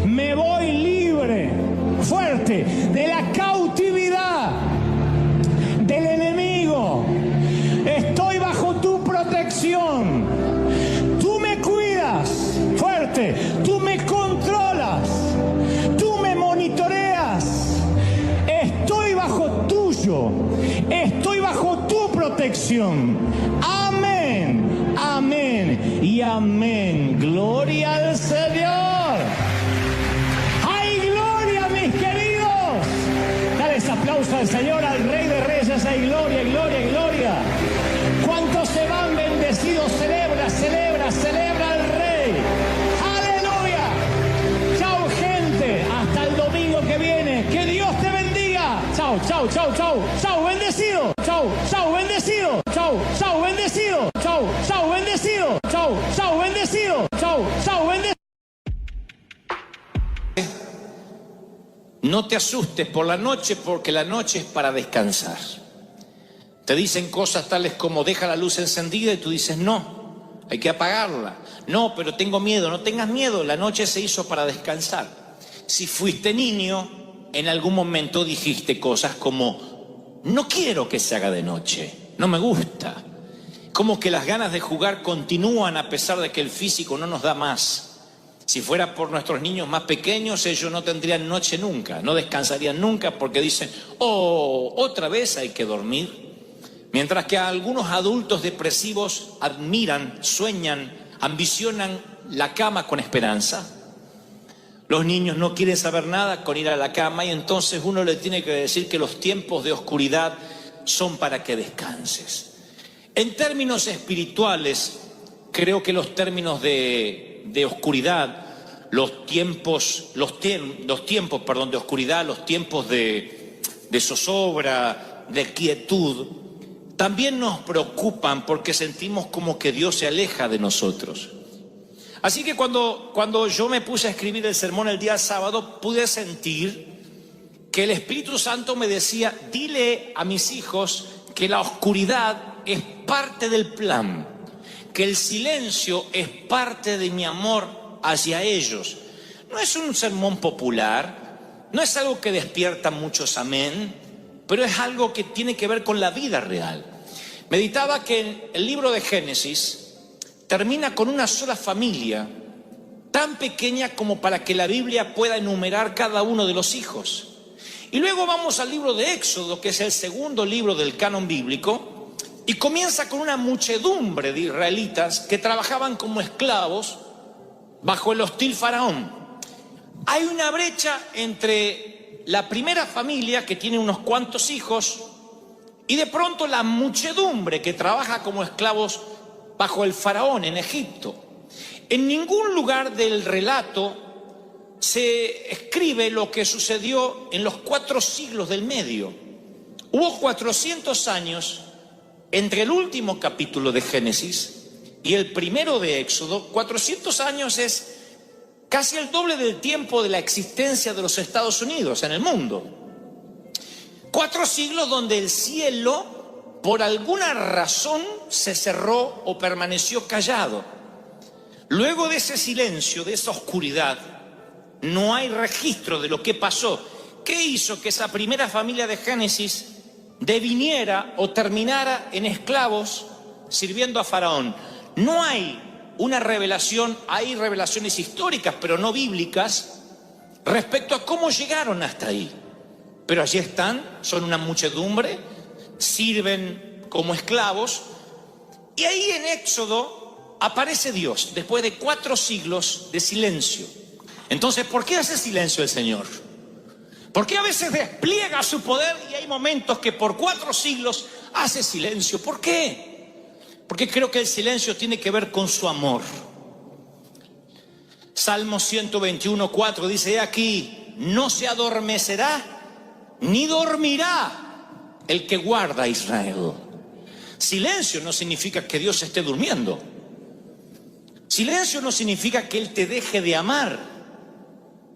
S1: me voy libre, fuerte, de la cautividad del enemigo. Estoy bajo tu protección. Tú me cuidas, fuerte, tú me controlas. tuyo. Estoy bajo tu protección. Amén, amén y amén. Gloria al Señor. ¡Hay gloria, mis queridos! Dale ese aplauso al Señor, al Rey de Reyes. ¡Hay gloria, gloria, gloria! ¿Cuántos se van bendecidos? Celebra, celebra, celebra al Rey. ¡Aleluya! Chao, gente. Hasta el domingo que viene. ¡Que Dios te bendiga! Chao, chao, chao, chao. Chao, bendecido. Chao, chao, bendecido. Chao, chao, bendecido. Chao, chao, bendecido. Chao, chao, bendecido. Chao, chao, bendecido. No te asustes por la noche, porque la noche es para descansar. Te dicen cosas tales como deja la luz encendida y tú dices no, hay que apagarla. No, pero tengo miedo. No tengas miedo, la noche se hizo para descansar. Si fuiste niño, en algún momento dijiste cosas como no quiero que se haga de noche, no me gusta. Como que las ganas de jugar continúan a pesar de que el físico no nos da más. Si fuera por nuestros niños más pequeños, ellos no tendrían noche nunca, no descansarían nunca porque dicen, oh, otra vez hay que dormir. Mientras que algunos adultos depresivos admiran, sueñan, ambicionan la cama con esperanza. Los niños no quieren saber nada con ir a la cama y entonces uno le tiene que decir que los tiempos de oscuridad son para que descanses. En términos espirituales, creo que los términos de oscuridad, los tiempos de oscuridad, los tiempos de zozobra, de quietud, también nos preocupan porque sentimos como que Dios se aleja de nosotros. Así que cuando yo me puse a escribir el sermón el día sábado, pude sentir que el Espíritu Santo me decía, dile a mis hijos que la oscuridad es parte del plan, que el silencio es parte de mi amor hacia ellos. No es un sermón popular, no es algo que despierta muchos amén, pero es algo que tiene que ver con la vida real. Meditaba que el libro de Génesis termina con una sola familia, tan pequeña como para que la Biblia pueda enumerar cada uno de los hijos. Y luego vamos al libro de Éxodo, que es el segundo libro del canon bíblico, y comienza con una muchedumbre de israelitas que trabajaban como esclavos bajo el hostil faraón. Hay una brecha entre la primera familia, que tiene unos cuantos hijos, y de pronto la muchedumbre que trabaja como esclavos bajo el faraón en Egipto. En ningún lugar del relato se escribe lo que sucedió en los 4 siglos del medio. Hubo 400 años entre el último capítulo de Génesis y el primero de Éxodo. 400 años es casi el doble del tiempo de la existencia de los Estados Unidos en el mundo. 4 siglos donde el cielo, por alguna razón, se cerró o permaneció callado. Luego de ese silencio, de esa oscuridad, no hay registro de lo que pasó. ¿Qué hizo que esa primera familia de Génesis deviniera o terminara en esclavos sirviendo a Faraón? No hay una revelación, hay revelaciones históricas, pero no bíblicas, respecto a cómo llegaron hasta ahí. Pero allí están, son una muchedumbre, sirven como esclavos, y ahí en Éxodo aparece Dios, después de 4 siglos de silencio. Entonces, ¿por qué hace silencio el Señor? ¿Por qué a veces despliega su poder y hay momentos que por 4 siglos hace silencio? ¿Por qué? Porque creo que el silencio tiene que ver con su amor. Salmo 121:4 dice, he aquí, no se adormecerá ni dormirá el que guarda a Israel. Silencio no significa que Dios esté durmiendo. Silencio no significa que Él te deje de amar.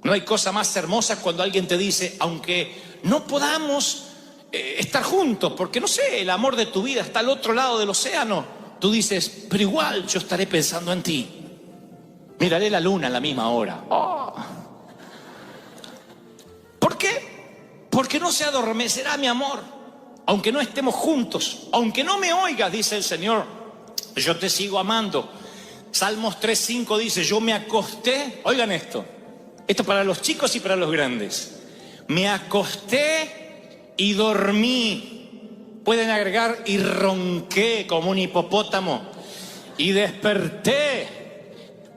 S1: No hay cosa más hermosa cuando alguien te dice, aunque no podamos estar juntos, porque no sé, el amor de tu vida está al otro lado del océano, tú dices, pero igual yo estaré pensando en ti. Miraré la luna a la misma hora. Oh. ¿Por qué? Porque no se adormecerá mi amor, aunque no estemos juntos, aunque no me oigas, dice el Señor, yo te sigo amando. Salmos 3:5 dice, yo me acosté, oigan esto para los chicos y para los grandes, me acosté y dormí. Pueden agregar, y ronqué como un hipopótamo. Y desperté,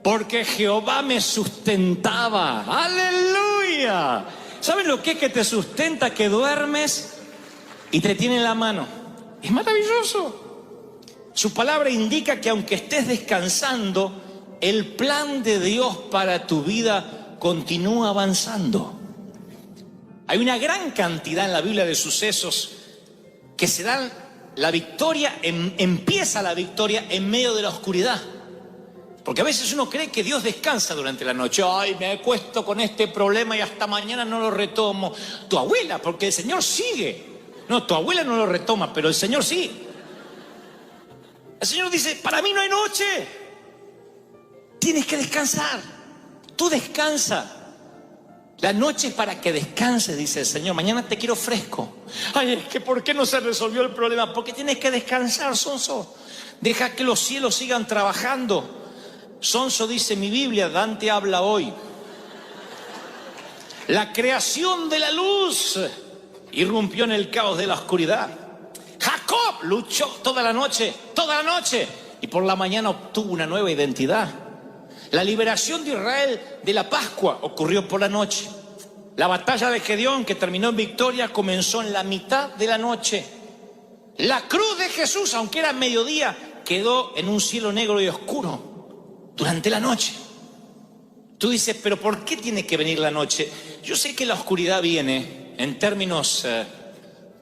S1: porque Jehová me sustentaba. ¡Aleluya! ¿Saben lo que es que te sustenta? Que duermes y te tiene en la mano. Es maravilloso. Su palabra indica que aunque estés descansando, el plan de Dios para tu vida continúa avanzando. Hay una gran cantidad en la Biblia de sucesos que se dan la victoria, empieza la victoria en medio de la oscuridad. Porque a veces uno cree que Dios descansa durante la noche. Ay, me acuesto con este problema y hasta mañana no lo retomo. Tu abuela, porque el Señor sigue. No, tu abuela no lo retoma, pero el Señor sí. El Señor dice, para mí no hay noche. Tienes que descansar. Tú descansa. La noche es para que descanses, dice el Señor. Mañana te quiero fresco. Ay, es que ¿por qué no se resolvió el problema? Porque tienes que descansar, sonso. Deja que los cielos sigan trabajando. Sonso, dice mi Biblia, Dante habla hoy. La creación de la luz irrumpió en el caos de la oscuridad. Jacob luchó toda la noche, y por la mañana obtuvo una nueva identidad. La liberación de Israel de la Pascua ocurrió por la noche. La batalla de Gedeón, que terminó en victoria, comenzó en la mitad de la noche. La cruz de Jesús, aunque era mediodía, quedó en un cielo negro y oscuro durante la noche. Tú dices, pero ¿por qué tiene que venir la noche? Yo sé que la oscuridad viene, en términos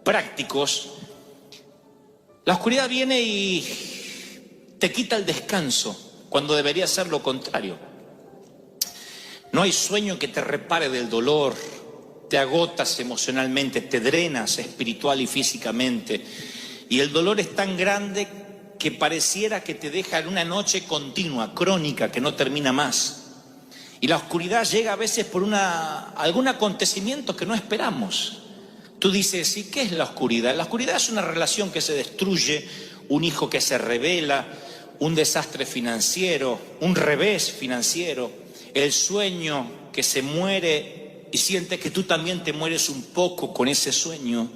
S1: prácticos, la oscuridad viene y te quita el descanso, cuando debería ser lo contrario. No hay sueño que te repare del dolor. Te agotas emocionalmente, te drenas espiritual y físicamente. Y el dolor es tan grande que pareciera que te deja en una noche continua, crónica, que no termina más. Y la oscuridad llega a veces por algún acontecimiento que no esperamos. Tú dices, ¿y qué es la oscuridad? La oscuridad es una relación que se destruye, un hijo que se revela, un desastre financiero, un revés financiero, el sueño que se muere y sientes que tú también te mueres un poco con ese sueño.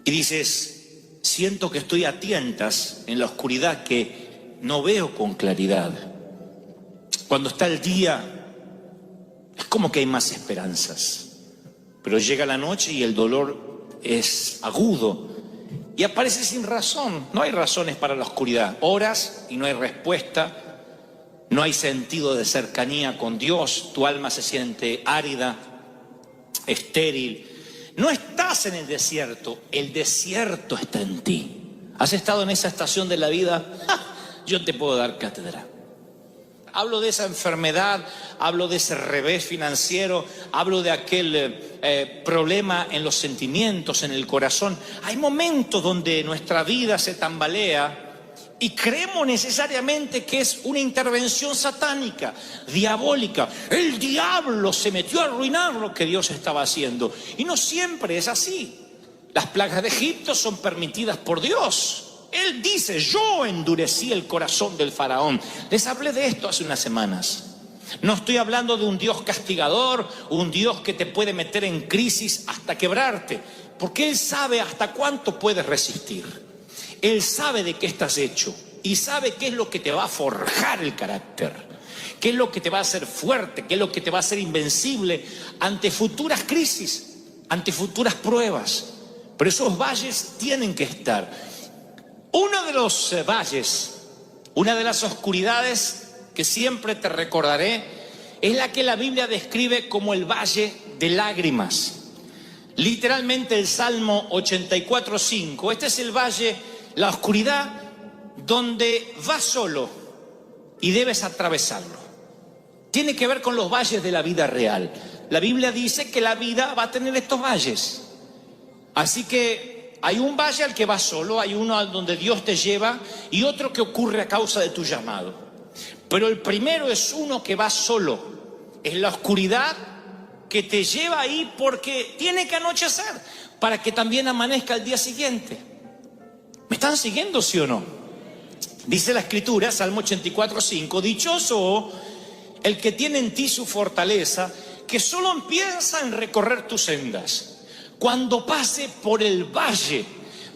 S1: Y dices, siento que estoy a tientas en la oscuridad, que no veo con claridad. Cuando está el día, es como que hay más esperanzas. Pero llega la noche y el dolor es agudo. Y aparece sin razón. No hay razones para la oscuridad. Oras y no hay respuesta. No hay sentido de cercanía con Dios. Tu alma se siente árida, estéril. No estás en el desierto está en ti. ¿Has estado en esa estación de la vida? Yo te puedo dar cátedra. Hablo de esa enfermedad, hablo de ese revés financiero, hablo de aquel problema en los sentimientos, en el corazón. Hay momentos donde nuestra vida se tambalea y creemos necesariamente que es una intervención satánica, diabólica. El diablo se metió a arruinar lo que Dios estaba haciendo. Y no siempre es así. Las plagas de Egipto son permitidas por Dios. Él dice, yo endurecí el corazón del faraón. Les hablé de esto hace unas semanas. No estoy hablando de un Dios castigador, un Dios que te puede meter en crisis hasta quebrarte, porque Él sabe hasta cuánto puedes resistir. Él sabe de qué estás hecho y sabe qué es lo que te va a forjar el carácter, qué es lo que te va a hacer fuerte, qué es lo que te va a hacer invencible ante futuras crisis, ante futuras pruebas. Pero esos valles tienen que estar. Uno de los valles, una de las oscuridades que siempre te recordaré, es la que la Biblia describe como el valle de lágrimas. Literalmente el Salmo 84:5. Este es el valle, la oscuridad, donde vas solo y debes atravesarlo. Tiene que ver con los valles de la vida real. La Biblia dice que la vida va a tener estos valles. Así que hay un valle al que vas solo, hay uno al donde Dios te lleva y otro que ocurre a causa de tu llamado. Pero el primero es uno que va solo, es la oscuridad que te lleva ahí porque tiene que anochecer para que también amanezca el día siguiente. ¿Me están siguiendo, sí o no? Dice la Escritura, Salmo 84:5, dichoso el que tiene en ti su fortaleza, que solo piensa en recorrer tus sendas. cuando pase por el valle,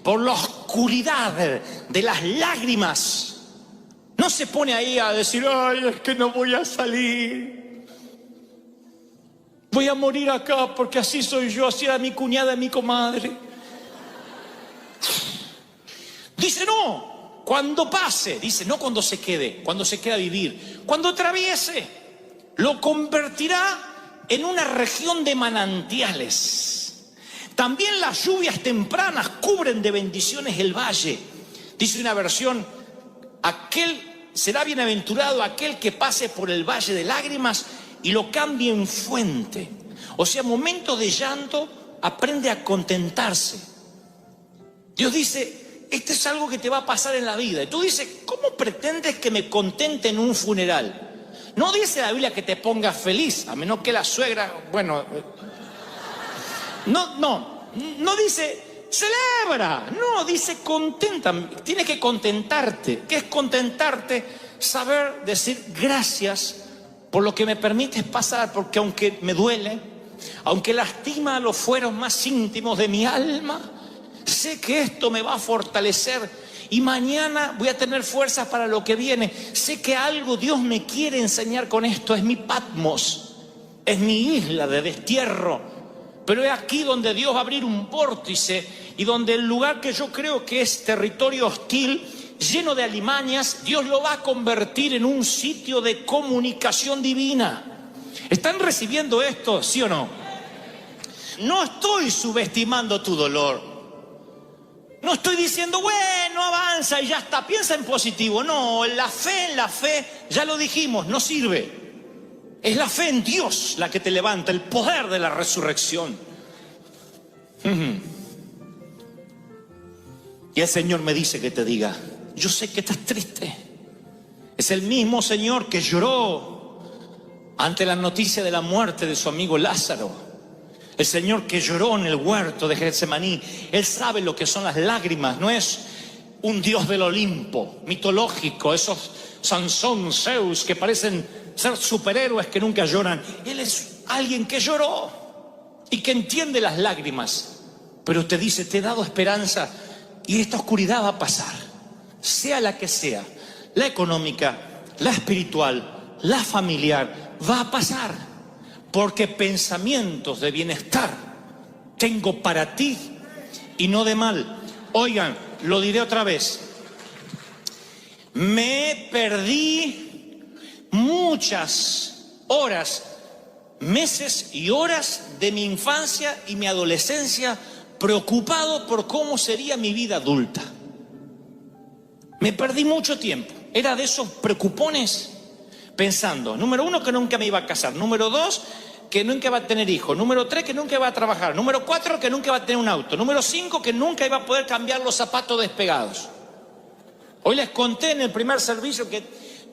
S1: por la oscuridad de las lágrimas, no se pone ahí a decir, ay, es que no voy a salir. Voy a morir acá porque así soy yo, así era mi cuñada y mi comadre. Dice, no, cuando pase, dice, no cuando se quede a vivir, cuando atraviese, lo convertirá en una región de manantiales. También las lluvias tempranas cubren de bendiciones el valle. Dice una versión, será bienaventurado aquel que pase por el valle de lágrimas y lo cambie en fuente. O sea, momentos de llanto, aprende a contentarse. Dios dice, esto es algo que te va a pasar en la vida. Y tú dices, ¿cómo pretendes que me contente en un funeral? No dice la Biblia que te pongas feliz, a menos que la suegra, bueno, no dice celebra, no, dice contenta, tienes que contentarte. ¿Qué es contentarte? Saber decir gracias por lo que me permites pasar, porque aunque me duele, aunque lastima los fueros más íntimos de mi alma, sé que esto me va a fortalecer y mañana voy a tener fuerzas para lo que viene. Sé que algo Dios me quiere enseñar con esto. Es mi Patmos, es mi isla de destierro, pero es aquí donde Dios va a abrir un vórtice y donde el lugar que yo creo que es territorio hostil, lleno de alimañas, Dios lo va a convertir en un sitio de comunicación divina. ¿Están recibiendo esto, sí o no? No estoy subestimando tu dolor. No estoy diciendo, bueno, avanza y ya está, piensa en positivo. No, la fe, ya lo dijimos, no sirve. Es la fe en Dios la que te levanta, el poder de la resurrección. Y el Señor me dice que te diga, yo sé que estás triste. Es el mismo Señor que lloró ante la noticia de la muerte de su amigo Lázaro. El Señor que lloró en el huerto de Getsemaní. Él sabe lo que son las lágrimas. No es un Dios del Olimpo mitológico, esos Sansón, Zeus, que parecen ser superhéroes que nunca lloran. Él es alguien que lloró y que entiende las lágrimas, pero te dice, te he dado esperanza y esta oscuridad va a pasar, sea la que sea, la económica, la espiritual, la familiar, va a pasar. Porque pensamientos de bienestar tengo para ti y no de mal. Oigan, lo diré otra vez. Me perdí muchas horas, meses y horas de mi infancia y mi adolescencia preocupado por cómo sería mi vida adulta. Me perdí mucho tiempo. Era de esos preocupones pensando, número 1, que nunca me iba a casar. Número 2, que nunca iba a tener hijos. Número 3, que nunca iba a trabajar. Número 4, que nunca iba a tener un auto. Número 5, que nunca iba a poder cambiar los zapatos despegados. Hoy les conté en el primer servicio que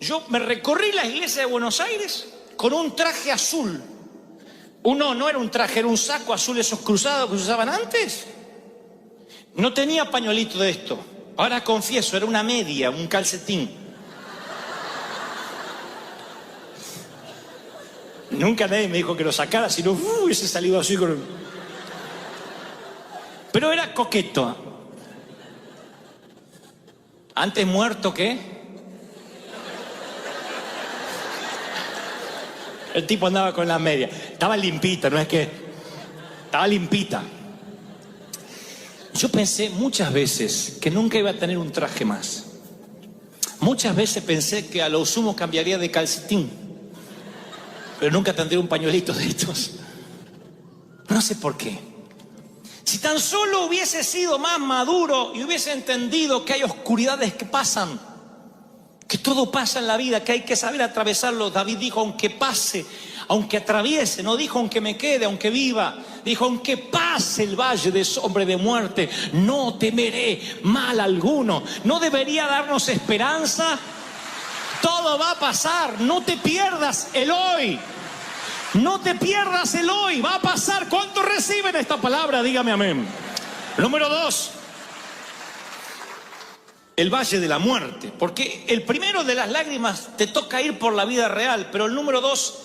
S1: yo me recorrí la iglesia de Buenos Aires con un traje azul. No era un traje, era un saco azul, esos cruzados que se usaban antes. No tenía pañuelito de esto. Ahora confieso, era una media, un calcetín. Nunca nadie me dijo que lo sacara, sino hubiese salido así con... Pero era coqueto. Antes muerto que... El tipo andaba con la media. Estaba limpita, no es que... Estaba limpita. Yo pensé muchas veces que nunca iba a tener un traje más. Muchas veces pensé que a lo sumo cambiaría de calcetín. Pero nunca tendré un pañuelito de estos. No sé por qué. Si tan solo hubiese sido más maduro y hubiese entendido que hay oscuridades que pasan, que todo pasa en la vida, que hay que saber atravesarlo. David dijo, aunque pase, aunque atraviese, no dijo aunque me quede, aunque viva. Dijo, aunque pase el valle de sombra de muerte, no temeré mal alguno. ¿No debería darnos esperanza? Todo va a pasar, no te pierdas el hoy. No te pierdas el hoy, va a pasar. ¿Cuántos reciben esta palabra? Dígame amén. Número 2, el valle de la muerte. Porque el primero de las lágrimas te toca ir por la vida real, pero el número 2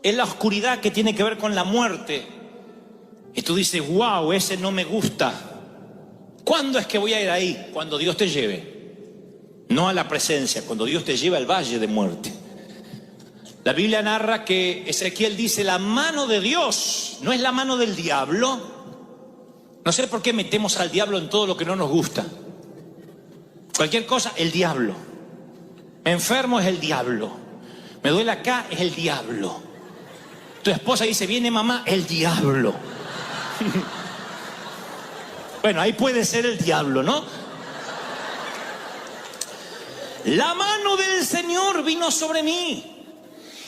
S1: es la oscuridad que tiene que ver con la muerte. Y tú dices, wow, ese no me gusta. ¿Cuándo es que voy a ir ahí? Cuando Dios te lleve. No a la presencia, cuando Dios te lleva al valle de muerte. La Biblia narra que Ezequiel dice, la mano de Dios no es la mano del diablo. No sé por qué metemos al diablo en todo lo que no nos gusta. Cualquier cosa, el diablo. Me enfermo, es el diablo. Me duele acá, es el diablo. Tu esposa dice, viene mamá, el diablo. Bueno, ahí puede ser el diablo, ¿no? La mano del Señor vino sobre mí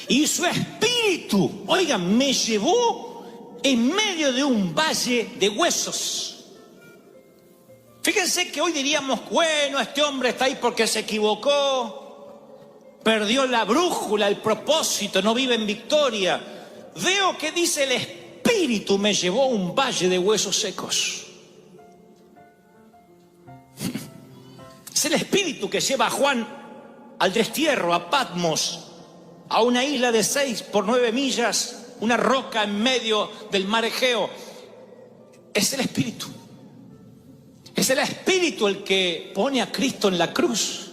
S1: y su espíritu, oigan, me llevó en medio de un valle de huesos. Fíjense que hoy diríamos, bueno, este hombre está ahí porque se equivocó, perdió la brújula, el propósito, no vive en victoria. Veo que dice el espíritu me llevó a un valle de huesos secos. Es el espíritu que lleva a Juan al destierro, a Patmos, a una isla de 6 por 9 millas, una roca en medio del mar Egeo. Es el espíritu. Es el espíritu el que pone a Cristo en la cruz.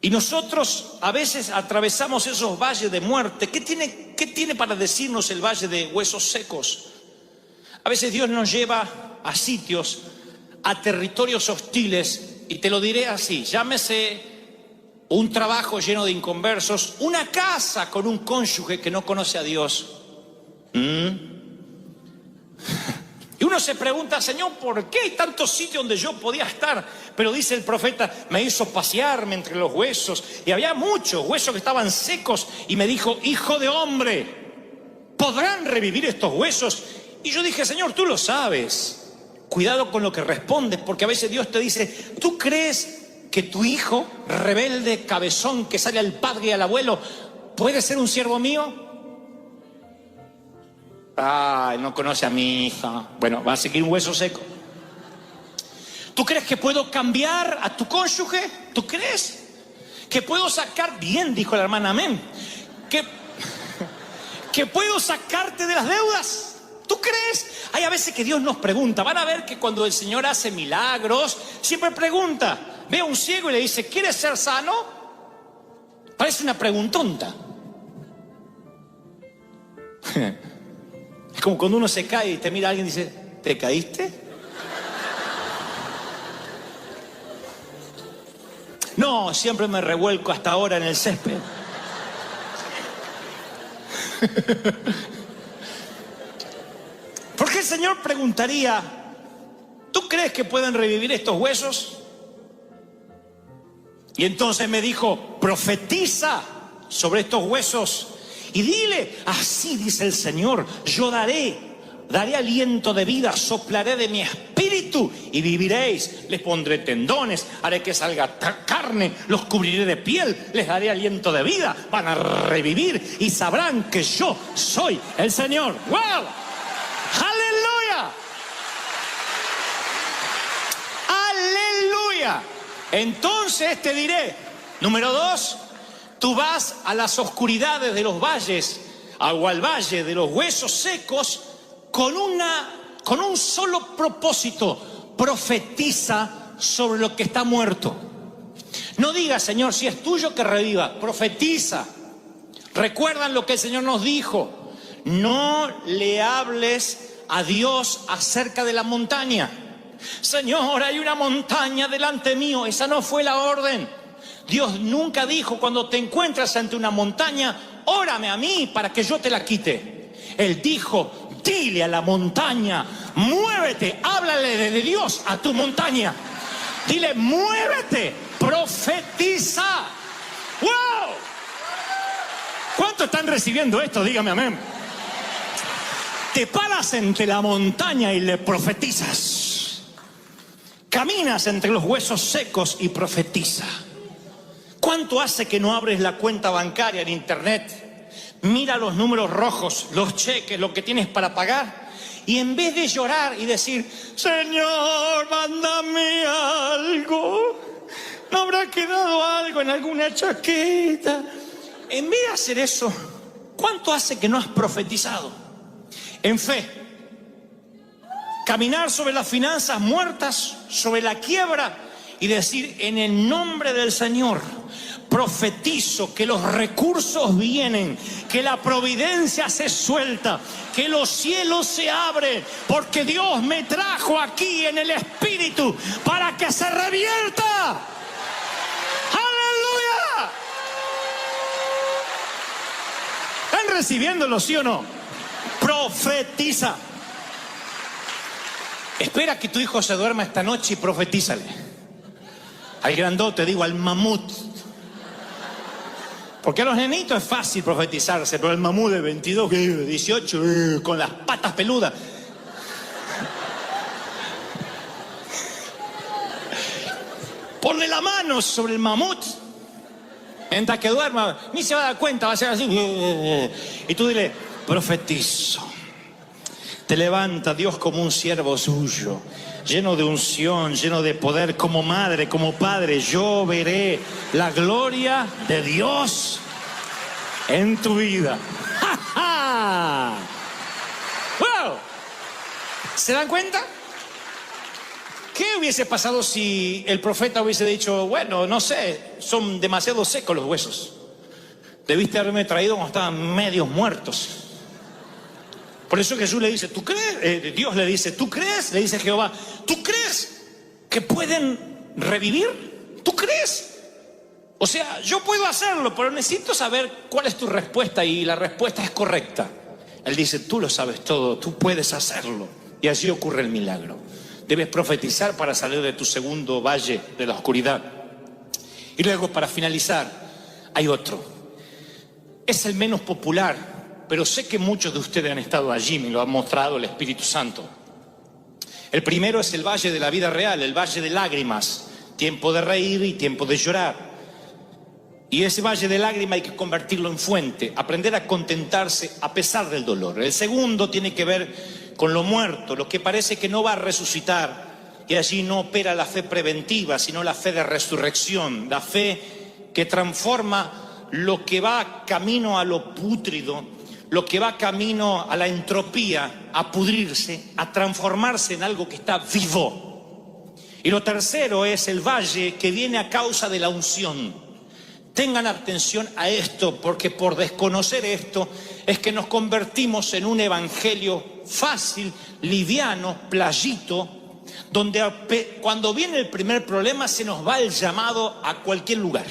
S1: Y nosotros a veces atravesamos esos valles de muerte. ¿Qué tiene para decirnos el valle de huesos secos? A veces Dios nos lleva a sitios, a territorios hostiles, y te lo diré así, llámese un trabajo lleno de inconversos, una casa con un cónyuge que no conoce a Dios. Y uno se pregunta, Señor, ¿por qué hay tantos sitios donde yo podía estar? Pero dice el profeta, me hizo pasearme entre los huesos, y había muchos huesos que estaban secos, y me dijo, hijo de hombre, ¿podrán revivir estos huesos? Y yo dije, Señor, tú lo sabes. Cuidado con lo que respondes, porque a veces Dios te dice, ¿tú crees que tu hijo, rebelde, cabezón, que sale al padre y al abuelo, puede ser un siervo mío? Ay, no conoce a mi hija. Bueno, va a seguir un hueso seco. ¿Tú crees que puedo cambiar a tu cónyuge? ¿Tú crees que puedo sacar? Bien, dijo la hermana, amén. ¿Que puedo sacarte de las deudas? ¿Tú crees? Hay a veces que Dios nos pregunta. Van a ver que cuando el Señor hace milagros, siempre pregunta. Ve a un ciego y le dice, ¿quieres ser sano? Parece una preguntonta. Es como cuando uno se cae y te mira a alguien y dice, ¿te caíste? No, siempre me revuelco hasta ahora en el césped. ¿Por qué el Señor preguntaría, ¿tú crees que pueden revivir estos huesos? Y entonces me dijo, profetiza sobre estos huesos y dile, así dice el Señor, yo daré aliento de vida, soplaré de mi espíritu y viviréis. Les pondré tendones, haré que salga carne, los cubriré de piel, les daré aliento de vida, van a revivir y sabrán que yo soy el Señor. ¡Wow! ¡Aleluya! ¡Aleluya! Entonces te diré, número 2, tú vas a las oscuridades de los valles, o al valle de los huesos secos, con un solo propósito: profetiza sobre lo que está muerto. No digas, Señor, si es tuyo que reviva, profetiza. Recuerdan lo que el Señor nos dijo. No le hables a Dios acerca de la montaña. Señor, hay una montaña delante mío. Esa no fue la orden. Dios nunca dijo, cuando te encuentras ante una montaña, órame a mí para que yo te la quite. Él dijo, dile a la montaña, muévete, háblale de Dios a tu montaña. Dile, muévete, profetiza. ¡Wow! ¿Cuántos están recibiendo esto? Dígame amén. Te paras entre la montaña y le profetizas. Caminas entre los huesos secos y profetiza. ¿Cuánto hace que no abres la cuenta bancaria en internet? Mira los números rojos, los cheques, lo que tienes para pagar. Y en vez de llorar y decir, Señor, mándame algo, ¿no habrá quedado algo en alguna chaqueta? En vez de hacer eso, ¿cuánto hace que no has profetizado? En fe, caminar sobre las finanzas muertas, sobre la quiebra y decir: en el nombre del Señor profetizo que los recursos vienen, que la providencia se suelta, que los cielos se abren, porque Dios me trajo aquí en el Espíritu para que se revierta. ¡Aleluya! ¿Están recibiéndolo, sí o no? Profetiza. Espera que tu hijo se duerma esta noche y profetízale. Al grandote, digo, al mamut. Porque a los nenitos es fácil profetizarse, pero el mamut de 22, 18, con las patas peludas. Ponle la mano sobre el mamut. Mientras que duerma, ni se va a dar cuenta, va a ser así. Y tú dile: profetizo. Te levanta Dios como un siervo suyo, lleno de unción, lleno de poder, como madre, como padre. Yo veré la gloria de Dios en tu vida. ¡Ja, ja! ¡Wow! ¿Se dan cuenta? ¿Qué hubiese pasado si el profeta hubiese dicho: bueno, no sé, son demasiado secos los huesos, debiste haberme traído cuando estaban medios muertos? Por eso Jesús le dice: ¿tú crees? Dios le dice: ¿tú crees? Le dice Jehová: ¿tú crees que pueden revivir? ¿Tú crees? O sea, yo puedo hacerlo, pero necesito saber cuál es tu respuesta, y la respuesta es correcta. Él dice: tú lo sabes todo, tú puedes hacerlo. Y así ocurre el milagro. Debes profetizar para salir de tu segundo valle de la oscuridad. Y luego, para finalizar, hay otro. Es el menos popular, pero sé que muchos de ustedes han estado allí, me lo ha mostrado el Espíritu Santo. El primero es el valle de la vida real, el valle de lágrimas, tiempo de reír y tiempo de llorar. Y ese valle de lágrimas hay que convertirlo en fuente, aprender a contentarse a pesar del dolor. El segundo tiene que ver con lo muerto, lo que parece que no va a resucitar, y allí no opera la fe preventiva, sino la fe de resurrección, la fe que transforma lo que va camino a lo pútrido, lo que va camino a la entropía, a pudrirse, a transformarse en algo que está vivo. Y lo tercero es el valle que viene a causa de la unción. Tengan atención a esto, porque por desconocer esto es que nos convertimos en un evangelio fácil, liviano, playito, donde cuando viene el primer problema se nos va el llamado a cualquier lugar.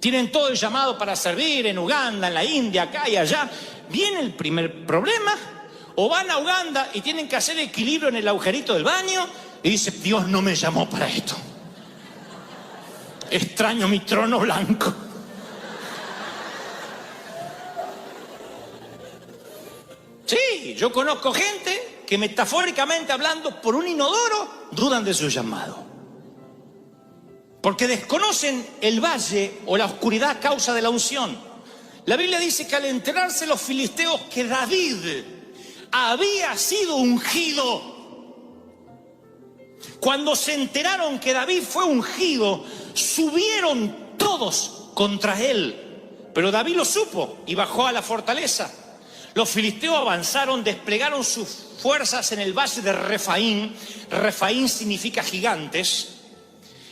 S1: Tienen todo el llamado para servir en Uganda, en la India, acá y allá. Viene el primer problema, o van a Uganda y tienen que hacer equilibrio en el agujerito del baño y dicen: Dios no me llamó para esto. Extraño mi trono blanco. Sí, yo conozco gente que, metafóricamente hablando, por un inodoro dudan de su llamado. Porque desconocen el valle o la oscuridad a causa de la unción. La Biblia dice que al enterarse los filisteos que David había sido ungido, cuando se enteraron que David fue ungido, subieron todos contra él. Pero David lo supo y bajó a la fortaleza. Los filisteos avanzaron, desplegaron sus fuerzas en el valle de Refaín. Refaín significa gigantes.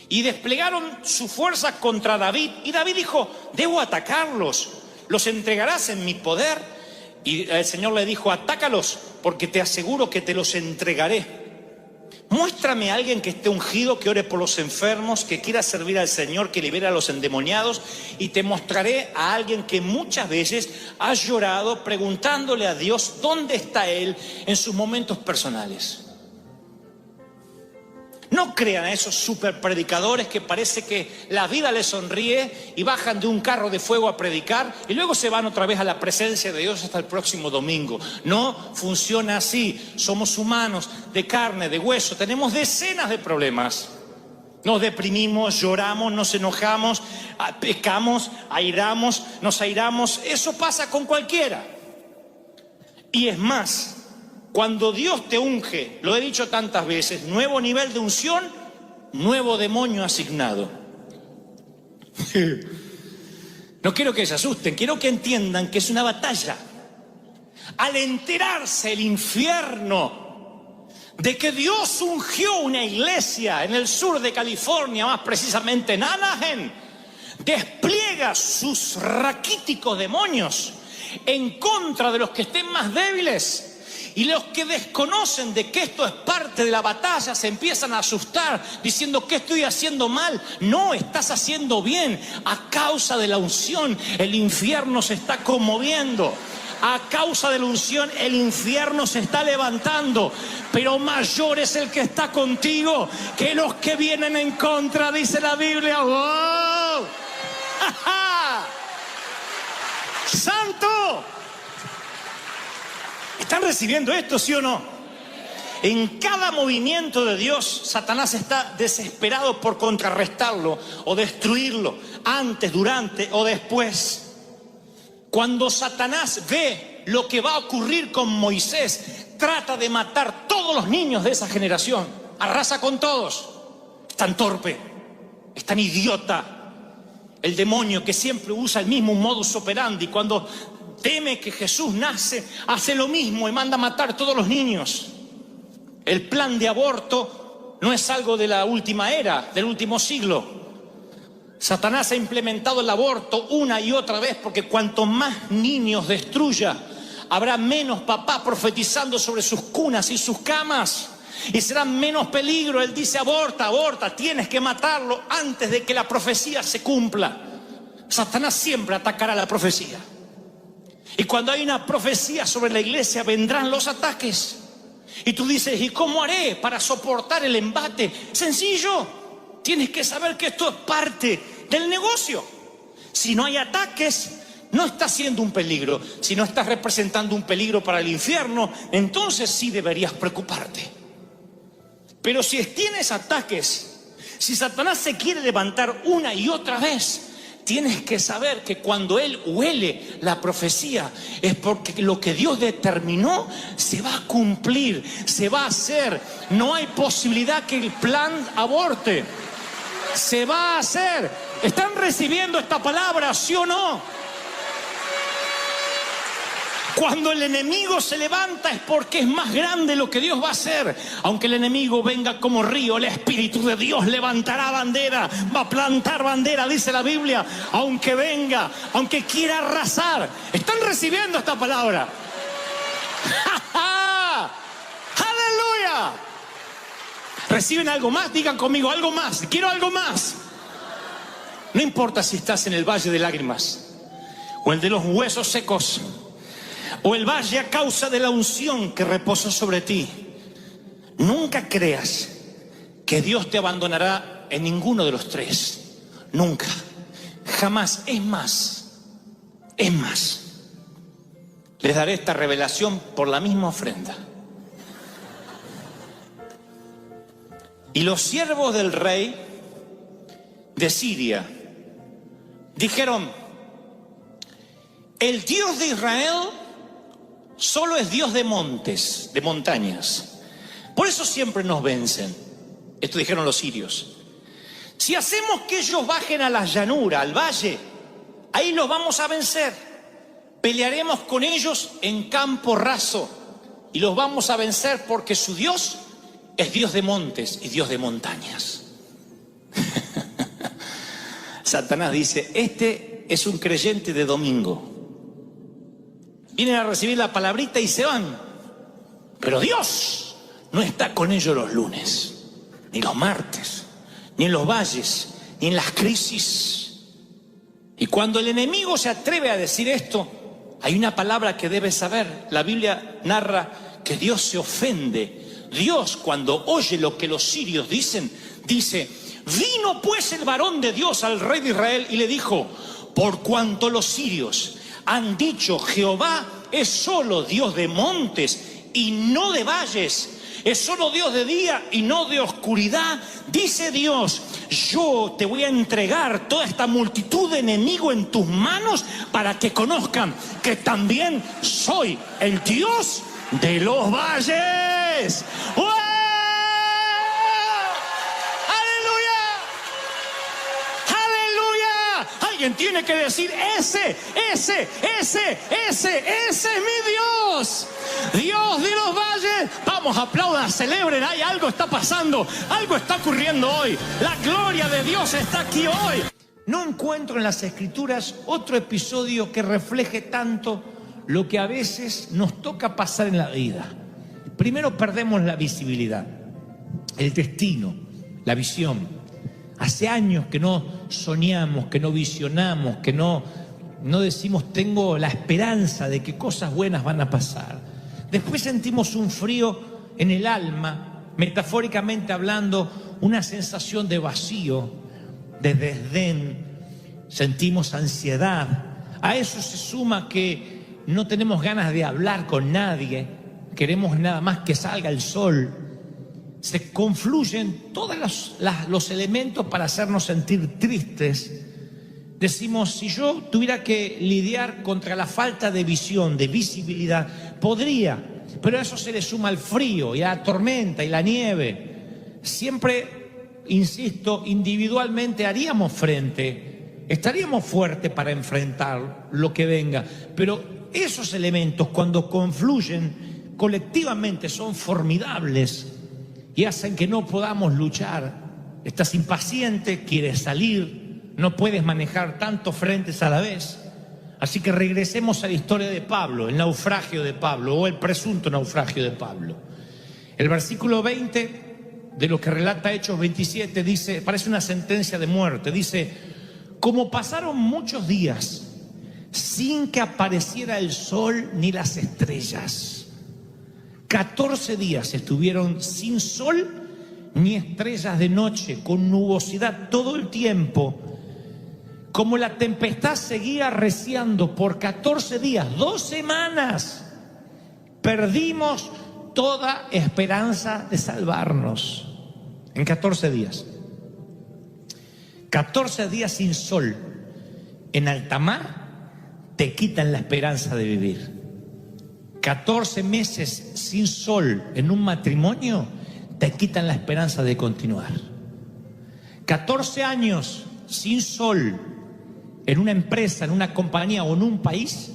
S1: Y desplegaron su fuerza contra David. Y David dijo: debo atacarlos, los entregarás en mi poder. Y el Señor le dijo: atácalos, porque te aseguro que te los entregaré. Muéstrame a alguien que esté ungido, que ore por los enfermos, que quiera servir al Señor, que libere a los endemoniados, y te mostraré a alguien que muchas veces ha llorado preguntándole a Dios dónde está Él en sus momentos personales. No crean a esos super predicadores que parece que la vida les sonríe y bajan de un carro de fuego a predicar y luego se van otra vez a la presencia de Dios hasta el próximo domingo. No funciona así. Somos humanos, de carne, de hueso. Tenemos decenas de problemas. Nos deprimimos, lloramos, nos enojamos, pecamos, nos airamos. Eso pasa con cualquiera. Y es más, cuando Dios te unge, lo he dicho tantas veces, nuevo nivel de unción, nuevo demonio asignado. No quiero que se asusten, quiero que entiendan que es una batalla. Al enterarse el infierno de que Dios ungió una iglesia en el sur de California, más precisamente en Anaheim, despliega sus raquíticos demonios en contra de los que estén más débiles. Y los que desconocen de que esto es parte de la batalla se empiezan a asustar diciendo: ¿qué estoy haciendo mal? No, estás haciendo bien. A causa de la unción el infierno se está conmoviendo. A causa de la unción el infierno se está levantando. Pero mayor es el que está contigo que los que vienen en contra, dice la Biblia. ¡Wow! ¡Ja, ja! ¡Santo! ¿Están recibiendo esto, sí o no? En cada movimiento de Dios, Satanás está desesperado por contrarrestarlo o destruirlo, antes, durante o después. Cuando Satanás ve lo que va a ocurrir con Moisés, trata de matar todos los niños de esa generación. Arrasa con todos. Es tan torpe, es tan idiota. El demonio que siempre usa el mismo modus operandi, cuando teme que Jesús nace, hace lo mismo y manda a matar todos los niños. El plan de aborto no es algo de la última era, del último siglo. Satanás ha implementado el aborto una y otra vez porque cuanto más niños destruya, habrá menos papá profetizando sobre sus cunas y sus camas. Y será menos peligro. Él dice: aborta, aborta, tienes que matarlo antes de que la profecía se cumpla. Satanás siempre atacará la profecía. Y cuando hay una profecía sobre la iglesia, vendrán los ataques. Y tú dices: ¿y cómo haré para soportar el embate? Sencillo, tienes que saber que esto es parte del negocio. Si no hay ataques, no estás siendo un peligro. Si no estás representando un peligro para el infierno, entonces sí deberías preocuparte. Pero si tienes ataques, si Satanás se quiere levantar una y otra vez, tienes que saber que cuando él huele la profecía es porque lo que Dios determinó se va a cumplir, se va a hacer. No hay posibilidad que el plan aborte. Se va a hacer. ¿Están recibiendo esta palabra, sí o no? Cuando el enemigo se levanta es porque es más grande lo que Dios va a hacer. Aunque el enemigo venga como río, el Espíritu de Dios levantará bandera, va a plantar bandera, dice la Biblia. Aunque venga, aunque quiera arrasar. ¿Están recibiendo esta palabra? ¡Ja, ja! ¡Aleluya! ¿Reciben algo más? Digan conmigo: algo más, quiero algo más. No importa si estás en el valle de lágrimas o el de los huesos secos, o el valle a causa de la unción que reposa sobre ti. Nunca creas que Dios te abandonará en ninguno de los tres. Nunca, jamás. Es más, les daré esta revelación por la misma ofrenda. Y los siervos del rey de Siria dijeron: el Dios de Israel solo es Dios de montes, de montañas. Por eso siempre nos vencen. Esto dijeron los sirios. Si hacemos que ellos bajen a la llanura, al valle, ahí los vamos a vencer. Pelearemos con ellos en campo raso y los vamos a vencer porque su Dios es Dios de montes y Dios de montañas. Satanás dice: este es un creyente de domingo. Vienen a recibir la palabrita y se van. Pero Dios no está con ellos los lunes, ni los martes, ni en los valles, ni en las crisis. Y cuando el enemigo se atreve a decir esto, hay una palabra que debes saber. La Biblia narra que Dios se ofende. Dios, cuando oye lo que los sirios dicen, dice: vino pues el varón de Dios al rey de Israel y le dijo: por cuanto los sirios han dicho Jehová es solo Dios de montes y no de valles, es solo Dios de día y no de oscuridad, dice Dios: yo te voy a entregar toda esta multitud de enemigos en tus manos para que conozcan que también soy el Dios de los valles. ¡Oh! Alguien tiene que decir: ese es mi Dios. Dios de los valles. Vamos, aplaudan, celebren, hay algo está pasando, algo está ocurriendo hoy. La gloria de Dios está aquí hoy. No encuentro en las Escrituras otro episodio que refleje tanto lo que a veces nos toca pasar en la vida. Primero perdemos la visibilidad, el destino, la visión. Hace años que no soñamos, que no visionamos, que no decimos tengo la esperanza de que cosas buenas van a pasar. Después sentimos un frío en el alma, metafóricamente hablando, una sensación de vacío, de desdén, sentimos ansiedad. A eso se suma que no tenemos ganas de hablar con nadie, queremos nada más que salga el sol. Se confluyen todos los elementos para hacernos sentir tristes. Decimos, si yo tuviera que lidiar contra la falta de visión, de visibilidad, podría, pero a eso se le suma el frío y la tormenta y la nieve. Siempre, insisto, individualmente haríamos frente, estaríamos fuertes para enfrentar lo que venga, pero esos elementos cuando confluyen colectivamente son formidables y hacen que no podamos luchar. Estás impaciente, quieres salir, no puedes manejar tantos frentes a la vez. Así que regresemos a la historia de Pablo, el naufragio de Pablo o el presunto naufragio de Pablo. El versículo 20 de lo que relata Hechos 27 dice, parece una sentencia de muerte, dice: como pasaron muchos días sin que apareciera el sol ni las estrellas. 14 días estuvieron sin sol ni estrellas de noche, con nubosidad todo el tiempo. Como la tempestad seguía arreciando por 14 días, 2 semanas, perdimos toda esperanza de salvarnos. En 14 días. 14 días sin sol en alta mar te quitan la esperanza de vivir. 14 meses sin sol en un matrimonio te quitan la esperanza de continuar. 14 años sin sol en una empresa, en una compañía o en un país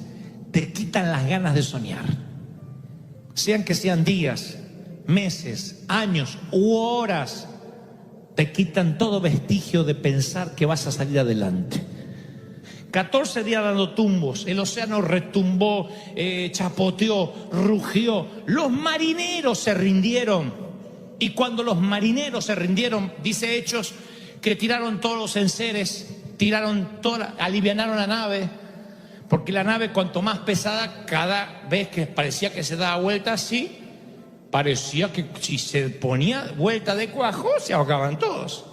S1: te quitan las ganas de soñar. Sean que sean días, meses, años u horas, te quitan todo vestigio de pensar que vas a salir adelante. 14 días dando tumbos, el océano retumbó, chapoteó, rugió. Los marineros se rindieron. Y cuando los marineros se rindieron, dice Hechos, que tiraron todos los enseres, alivianaron la nave, porque la nave cuanto más pesada, cada vez que parecía que se daba vuelta así, parecía que si se ponía vuelta de cuajo, se ahogaban todos.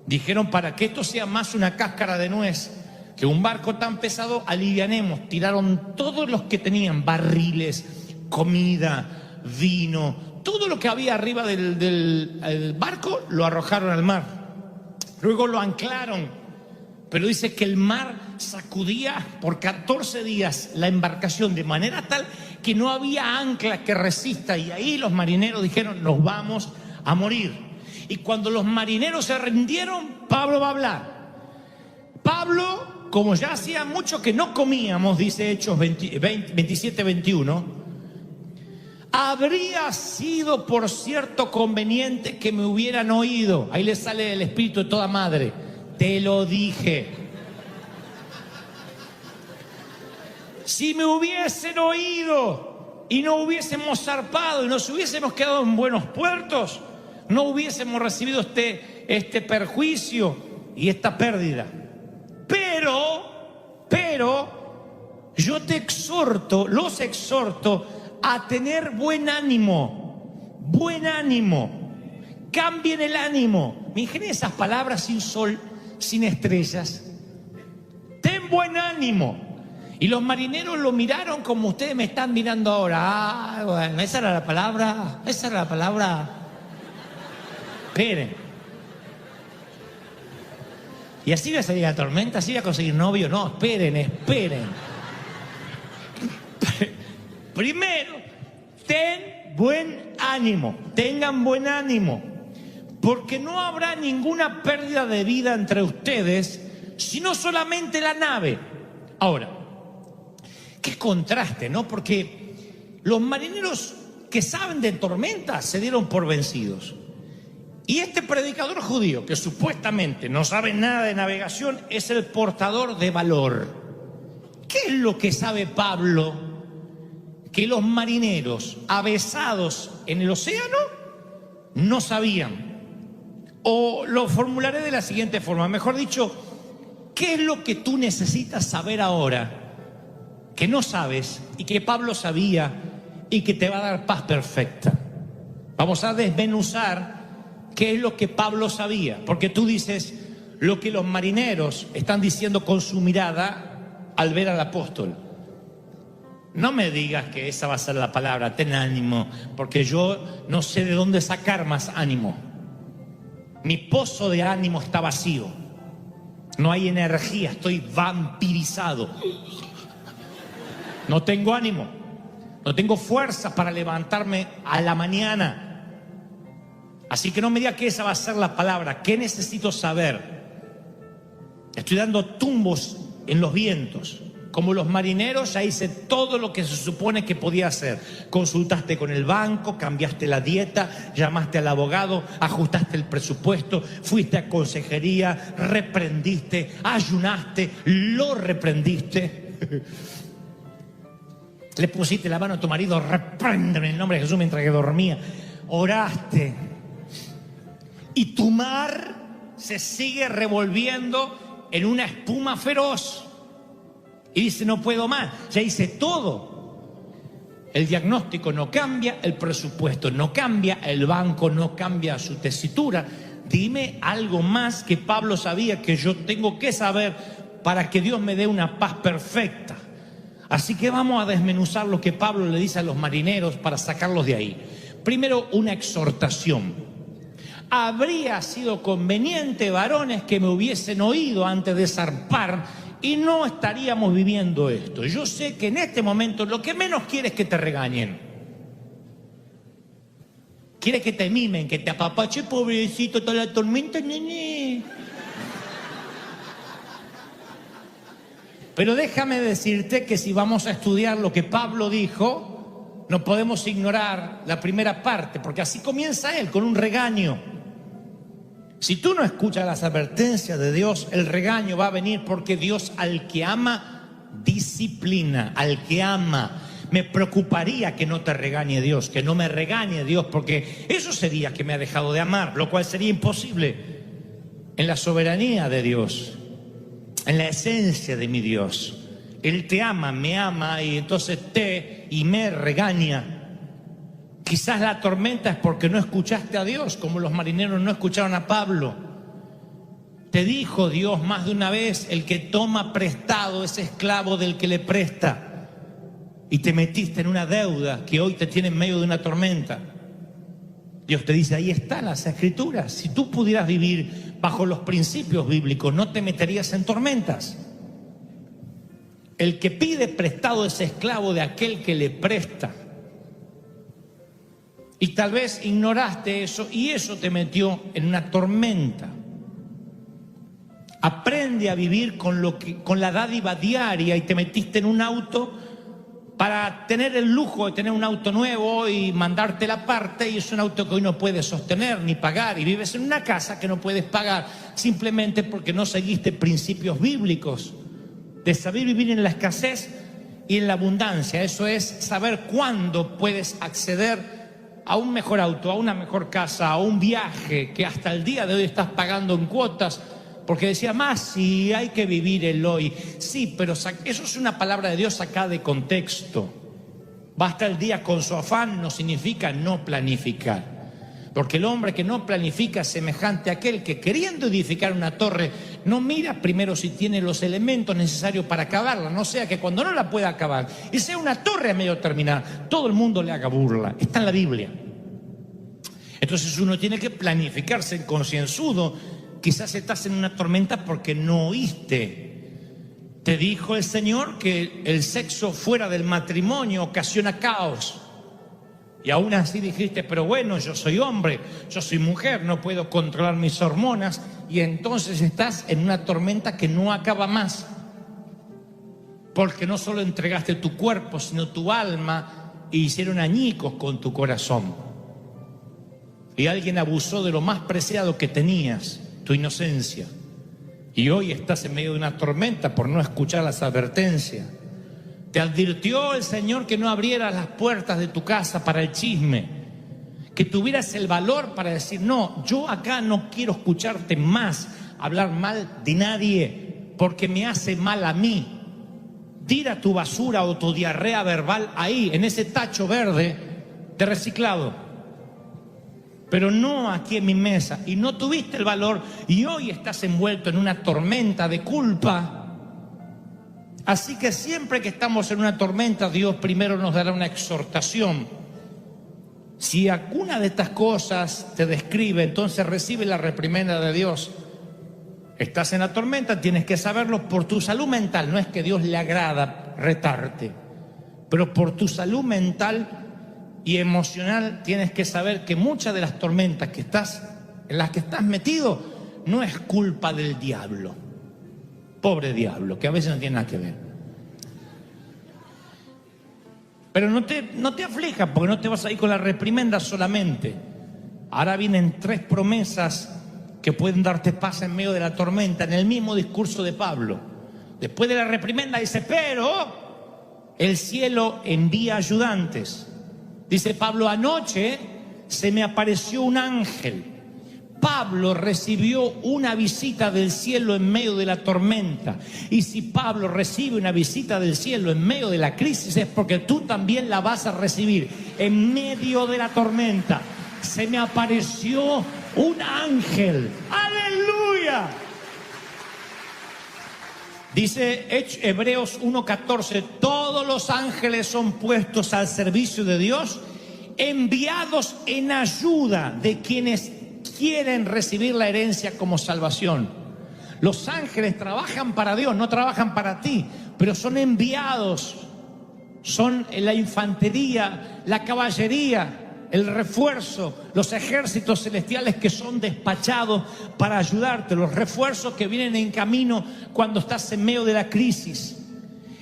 S1: Dijeron, para que esto sea más una cáscara de nuez que un barco tan pesado, alivianemos. Tiraron todos los que tenían barriles, comida, vino, todo lo que había arriba del barco, lo arrojaron al mar. Luego lo anclaron, pero dice que el mar sacudía por 14 días la embarcación de manera tal que no había ancla que resista, y ahí los marineros dijeron, nos vamos a morir. Y cuando los marineros se rindieron, Pablo va a hablar. Pablo, como ya hacía mucho que no comíamos, dice Hechos 27-21, habría sido por cierto conveniente que me hubieran oído. Ahí le sale el espíritu de toda madre. Te lo dije. Si me hubiesen oído y no hubiésemos zarpado y nos hubiésemos quedado en buenos puertos, no hubiésemos recibido este perjuicio y esta pérdida. Pero yo te exhorto, los exhorto a tener buen ánimo, cambien el ánimo. Me ingenié esas palabras: sin sol, sin estrellas. Ten buen ánimo. Y los marineros lo miraron como ustedes me están mirando ahora. Ah, bueno, esa era la palabra. Esperen. Y así va a salir la tormenta, así va a conseguir novio. No, esperen. Primero, ten buen ánimo, tengan buen ánimo, porque no habrá ninguna pérdida de vida entre ustedes, sino solamente la nave. Ahora, qué contraste, ¿no? Porque Los marineros que saben de tormentas se dieron por vencidos. Y este predicador judío, que supuestamente no sabe nada de navegación, es el portador de valor. ¿Qué es lo que sabe Pablo que los marineros avesados en el océano no sabían? O lo formularé de la siguiente forma, mejor dicho, ¿qué es lo que tú necesitas saber ahora que no sabes y que Pablo sabía y que te va a dar paz perfecta? Vamos a desmenuzar qué es lo que Pablo sabía, porque tú dices lo que los marineros están diciendo con su mirada al ver al apóstol. No me digas que esa va a ser la palabra, ten ánimo, porque yo no sé de dónde sacar más ánimo. Mi pozo de ánimo está vacío, no hay energía, estoy vampirizado. No tengo ánimo, no tengo fuerzas para levantarme a la mañana. Así que no me diga que esa va a ser la palabra. ¿Qué necesito saber? Estoy dando tumbos en los vientos. Como los marineros, ya hice todo lo que se supone que podía hacer. Consultaste con el banco, cambiaste la dieta, llamaste al abogado, ajustaste el presupuesto, fuiste a consejería, reprendiste, ayunaste, lo reprendiste. Le pusiste la mano a tu marido, repréndeme en el nombre de Jesús mientras que dormía. Oraste. Y tu mar se sigue revolviendo en una espuma feroz. Y dice, no puedo más, ya hice todo. El diagnóstico no cambia, el presupuesto no cambia, el banco no cambia su tesitura. Dime algo más que Pablo sabía que yo tengo que saber para que Dios me dé una paz perfecta. Así que vamos a desmenuzar lo que Pablo le dice a los marineros para sacarlos de ahí. Primero, una exhortación. Habría sido conveniente, varones, que me hubiesen oído antes de zarpar y no estaríamos viviendo esto. Yo sé que en este momento lo que menos quieres es que te regañen. Quieres que te mimen, que te apapache, pobrecito, toda la tormenta, nene. Pero déjame decirte que si vamos a estudiar lo que Pablo dijo, no podemos ignorar la primera parte, porque así comienza él, con un regaño. Si tú no escuchas las advertencias de Dios, el regaño va a venir, porque Dios al que ama, disciplina, al que ama. Me preocuparía que no te regañe Dios, que no me regañe Dios, porque eso sería que me ha dejado de amar, lo cual sería imposible en la soberanía de Dios, en la esencia de mi Dios. Él te ama, me ama, y entonces me regaña. Quizás la tormenta es porque no escuchaste a Dios, como los marineros no escucharon a Pablo. Te dijo Dios más de una vez, el que toma prestado es esclavo del que le presta. Y te metiste en una deuda que hoy te tiene en medio de una tormenta. Dios te dice, ahí están las escrituras. Si tú pudieras vivir bajo los principios bíblicos, no te meterías en tormentas. El que pide prestado es esclavo de aquel que le presta. Y tal vez ignoraste eso y eso te metió en una tormenta. Aprende a vivir con la dádiva diaria, y te metiste en un auto para tener el lujo de tener un auto nuevo y mandarte la parte, y es un auto que hoy no puedes sostener ni pagar, y vives en una casa que no puedes pagar simplemente porque no seguiste principios bíblicos de saber vivir en la escasez y en la abundancia. Eso es saber cuándo puedes acceder a un mejor auto, a una mejor casa, a un viaje que hasta el día de hoy estás pagando en cuotas, porque decía, más sí, hay que vivir el hoy. Sí, pero eso es una palabra de Dios sacada de contexto. Basta el día con su afán no significa no planificar. Porque el hombre que no planifica es semejante a aquel que, queriendo edificar una torre, no mira primero si tiene los elementos necesarios para acabarla, no sea que cuando no la pueda acabar y sea una torre a medio terminar, todo el mundo le haga burla. Está en la Biblia. Entonces uno tiene que planificarse concienzudo. Quizás estás en una tormenta porque no oíste. Te dijo el Señor que el sexo fuera del matrimonio ocasiona caos. Y aún así dijiste, pero bueno, yo soy hombre, yo soy mujer, no puedo controlar mis hormonas. Y entonces estás en una tormenta que no acaba más. Porque no solo entregaste tu cuerpo, sino tu alma e hicieron añicos con tu corazón. Y alguien abusó de lo más preciado que tenías, tu inocencia. Y hoy estás en medio de una tormenta por no escuchar las advertencias. Te advirtió el Señor que no abrieras las puertas de tu casa para el chisme, que tuvieras el valor para decir: no, yo acá no quiero escucharte más hablar mal de nadie porque me hace mal a mí. Tira tu basura o tu diarrea verbal ahí, en ese tacho verde de reciclado, pero no aquí en mi mesa. Y no tuviste el valor y hoy estás envuelto en una tormenta de culpa. Así que siempre que estamos en una tormenta, Dios primero nos dará una exhortación. Si alguna de estas cosas te describe, entonces recibe la reprimenda de Dios. Estás en la tormenta, tienes que saberlo por tu salud mental. No es que Dios le agrada retarte, pero por tu salud mental y emocional tienes que saber que muchas de las tormentas en las que estás metido no es culpa del diablo. Pobre diablo, que a veces no tiene nada que ver. Pero no te aflijas, porque no te vas a ir con la reprimenda solamente. Ahora vienen 3 promesas que pueden darte paz en medio de la tormenta, en el mismo discurso de Pablo. Después de la reprimenda dice: pero el cielo envía ayudantes. Dice Pablo: anoche se me apareció un ángel. Pablo recibió una visita del cielo en medio de la tormenta. Y si Pablo recibe una visita del cielo en medio de la crisis, es porque tú también la vas a recibir en medio de la tormenta. Se me apareció un ángel. ¡Aleluya! Dice Hebreos 1:14: todos los ángeles son puestos al servicio de Dios, enviados en ayuda de quienes quieren recibir la herencia como salvación. Los ángeles trabajan para Dios, no trabajan para ti, pero son enviados. Son la infantería, la caballería, el refuerzo, los ejércitos celestiales que son despachados para ayudarte, los refuerzos que vienen en camino cuando estás en medio de la crisis.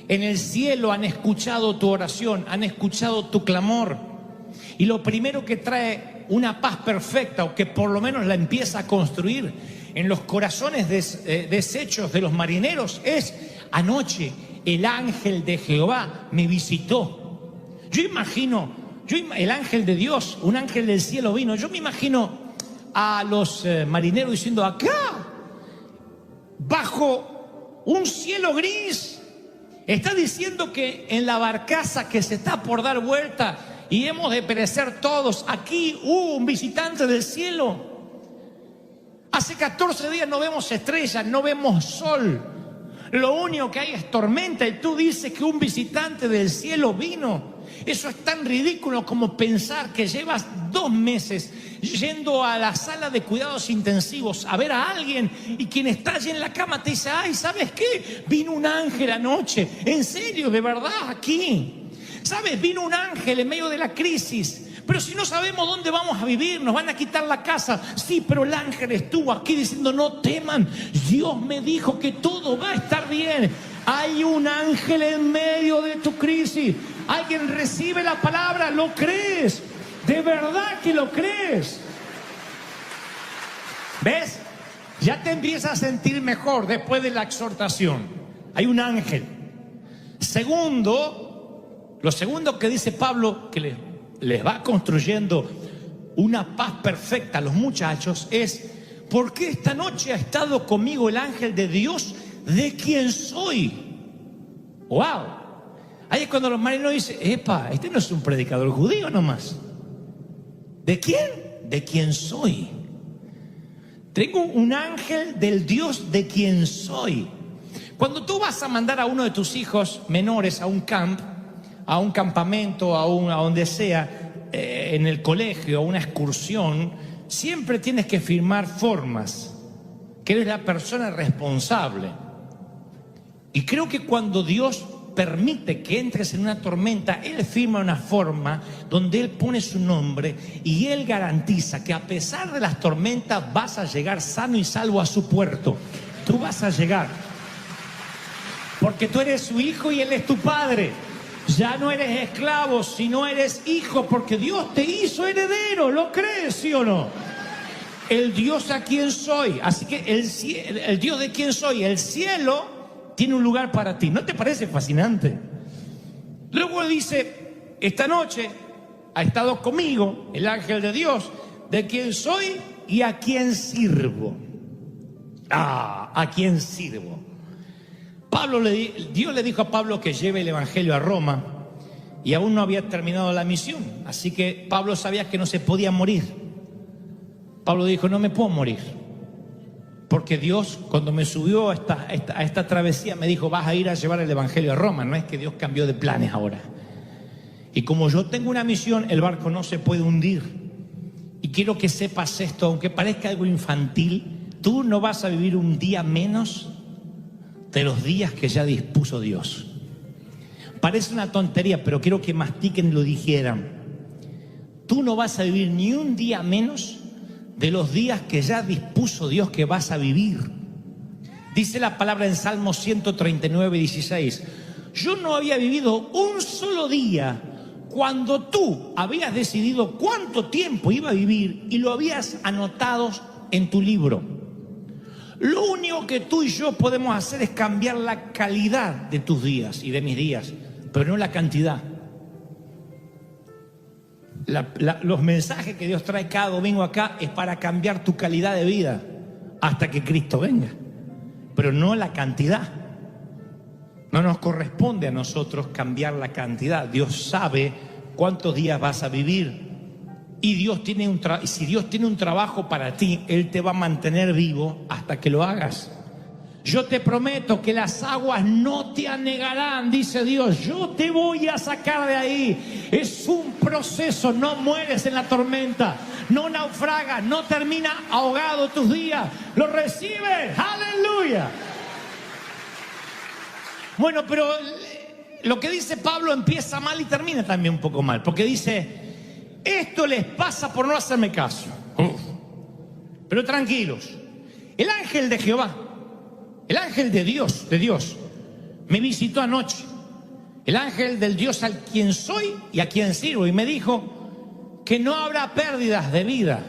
S1: En el cielo han escuchado tu oración, han escuchado tu clamor, y lo primero que trae una paz perfecta, o que por lo menos la empieza a construir en los corazones deshechos de los marineros, es: anoche el ángel de Jehová me visitó. Yo imagino el ángel de Dios, un ángel del cielo vino. Yo me imagino a los marineros diciendo: acá, bajo un cielo gris, está diciendo que en la barcaza que se está por dar vuelta y hemos de perecer todos, aquí hubo un visitante del cielo. Hace 14 días no vemos estrellas, no vemos sol, lo único que hay es tormenta, y tú dices que un visitante del cielo vino. Eso es tan ridículo como pensar que llevas 2 meses yendo a la sala de cuidados intensivos a ver a alguien, y quien está allí en la cama te dice: ay, ¿sabes qué? Vino un ángel anoche. En serio, de verdad, aquí. ¿Sabes? Vino un ángel en medio de la crisis. Pero si no sabemos dónde vamos a vivir, nos van a quitar la casa. Sí, pero el ángel estuvo aquí diciendo: no teman, Dios me dijo que todo va a estar bien. Hay un ángel en medio de tu crisis. Alguien recibe la palabra, ¿lo crees? ¿De verdad que lo crees? ¿Ves? Ya te empiezas a sentir mejor después de la exhortación. Hay un ángel. Lo segundo que dice Pablo, que les va construyendo una paz perfecta a los muchachos, es: ¿por qué esta noche ha estado conmigo el ángel de Dios, de quien soy? ¡Wow! Ahí es cuando los marineros dicen: epa, este no es un predicador judío nomás. ¿De quién? De quien soy. Tengo un ángel del Dios de quien soy. Cuando tú vas a mandar a uno de tus hijos menores a un campamento, a donde sea, en el colegio, a una excursión, siempre tienes que firmar formas, que eres la persona responsable. Y creo que cuando Dios permite que entres en una tormenta, Él firma una forma donde Él pone su nombre, y Él garantiza que a pesar de las tormentas vas a llegar sano y salvo a su puerto. Tú vas a llegar, porque tú eres su hijo y Él es tu padre. Ya no eres esclavo, sino eres hijo, porque Dios te hizo heredero. ¿Lo crees, sí o no? El Dios a quien soy, así que el Dios de quien soy, el cielo, tiene un lugar para ti. ¿No te parece fascinante? Luego dice, esta noche ha estado conmigo el ángel de Dios, de quien soy y a quien sirvo. ¿A quién sirvo? Dios le dijo a Pablo que lleve el evangelio a Roma y aún no había terminado la misión, así que Pablo sabía que no se podía morir. Pablo dijo, no me puedo morir, porque Dios, cuando me subió a esta travesía, me dijo, vas a ir a llevar el evangelio a Roma. No es que Dios cambió de planes ahora. Y como yo tengo una misión, el barco no se puede hundir. Y quiero que sepas esto, aunque parezca algo infantil, tú no vas a vivir un día menos de los días que ya dispuso Dios. Parece una tontería, pero quiero que mastiquen y lo dijeran. Tú no vas a vivir ni un día menos de los días que ya dispuso Dios que vas a vivir. Dice la palabra en Salmo 139, 16. Yo no había vivido un solo día cuando tú habías decidido cuánto tiempo iba a vivir y lo habías anotado en tu libro. Lo único que tú y yo podemos hacer es cambiar la calidad de tus días y de mis días, pero no la cantidad. Los mensajes que Dios trae cada domingo acá es para cambiar tu calidad de vida hasta que Cristo venga, pero no la cantidad. No nos corresponde a nosotros cambiar la cantidad. Dios sabe cuántos días vas a vivir. Y si Dios tiene un trabajo para ti, Él te va a mantener vivo hasta que lo hagas. Yo te prometo que las aguas no te anegarán, dice Dios. Yo te voy a sacar de ahí. Es un proceso, no mueres en la tormenta, no naufragas, no termina ahogado tus días. Lo recibes, aleluya. Bueno, pero lo que dice Pablo empieza mal y termina también un poco mal, porque dice, esto les pasa por no hacerme caso. Pero tranquilos, el ángel de Jehová, el ángel de Dios, me visitó anoche. El ángel del Dios al quien soy y a quien sirvo, y me dijo que no habrá pérdidas de vida.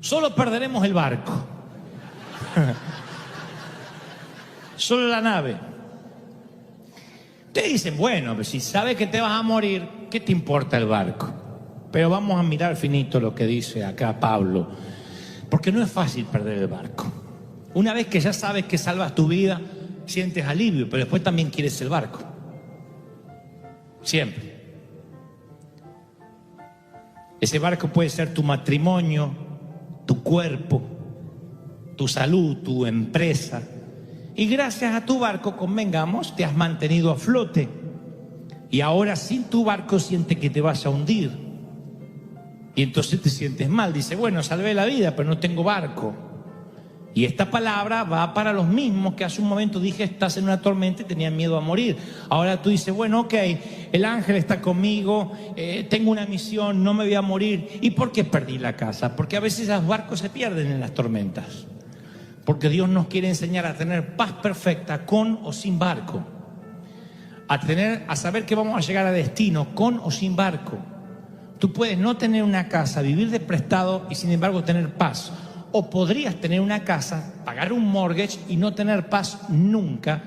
S1: Solo perderemos el barco. Solo la nave. Te dicen, bueno, pues si sabes que te vas a morir, ¿qué te importa el barco? Pero vamos a mirar finito lo que dice acá Pablo, porque no es fácil perder el barco. Una vez que ya sabes que salvas tu vida, sientes alivio, pero después también quieres el barco. Siempre. Ese barco puede ser tu matrimonio, tu cuerpo, tu salud, tu empresa. Y gracias a tu barco, convengamos, te has mantenido a flote. Y ahora sin tu barco sientes que te vas a hundir. Y entonces te sientes mal. Dice, bueno, salvé la vida, pero no tengo barco. Y esta palabra va para los mismos que hace un momento dije, estás en una tormenta y tenían miedo a morir. Ahora tú dices, bueno, ok, el ángel está conmigo, tengo una misión, no me voy a morir. ¿Y por qué perdí la casa? Porque a veces los barcos se pierden en las tormentas. Porque Dios nos quiere enseñar a tener paz perfecta con o sin barco. A saber que vamos a llegar a destino con o sin barco. Tú puedes no tener una casa, vivir de prestado y sin embargo tener paz. O podrías tener una casa, pagar un mortgage y no tener paz nunca,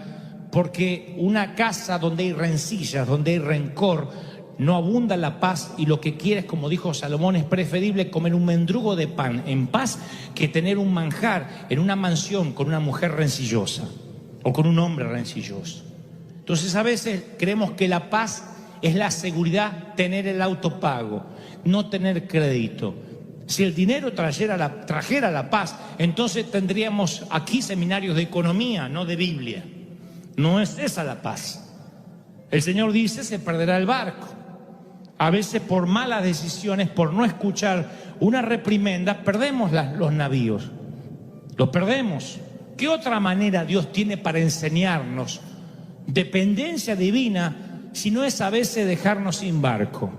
S1: porque una casa donde hay rencillas, donde hay rencor, no abunda la paz, y lo que quieres, como dijo Salomón, es preferible comer un mendrugo de pan en paz que tener un manjar en una mansión con una mujer rencillosa o con un hombre rencilloso. Entonces a veces creemos que la paz es la seguridad, tener el auto pago, no tener crédito. Si el dinero trajera la paz, entonces tendríamos aquí seminarios de economía, no de Biblia. No es esa la paz. El Señor dice, se perderá el barco. A veces por malas decisiones, por no escuchar una reprimenda, perdemos los navíos. Los perdemos. ¿Qué otra manera Dios tiene para enseñarnos dependencia divina si no es a veces dejarnos sin barco?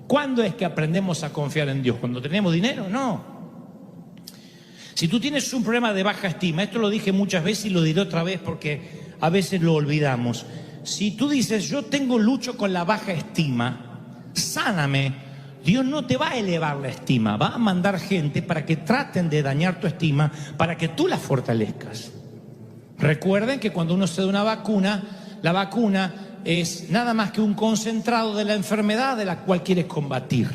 S1: ¿Cuándo es que aprendemos a confiar en Dios? ¿Cuando tenemos dinero? No. Si tú tienes un problema de baja estima, esto lo dije muchas veces y lo diré otra vez porque a veces lo olvidamos. si tú dices, yo lucho con la baja estima, sáname, Dios no te va a elevar la estima, va a mandar gente para que traten de dañar tu estima, para que tú la fortalezcas. Recuerden que cuando uno se da una vacuna, la vacuna es nada más que un concentrado de la enfermedad de la cual quieres combatir.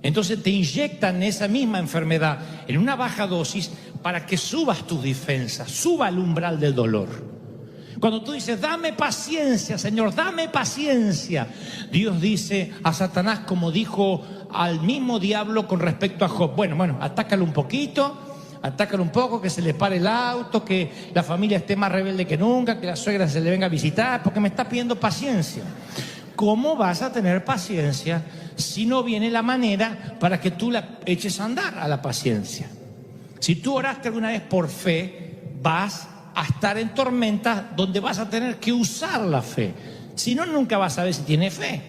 S1: Entonces te inyectan esa misma enfermedad en una baja dosis para que subas tus defensas, suba el umbral del dolor. Cuando tú dices, dame paciencia, Señor, dame paciencia, Dios dice a Satanás, como dijo al mismo diablo con respecto a Job, bueno, atácalo un poquito, atácalo un poco, que se le pare el auto, que la familia esté más rebelde que nunca, que la suegra se le venga a visitar, porque me está pidiendo paciencia. ¿Cómo vas a tener paciencia si no viene la manera para que tú la eches a andar a la paciencia? Si tú oraste alguna vez por fe, vas a estar en tormentas donde vas a tener que usar la fe. Si no, nunca vas a saber si tienes fe.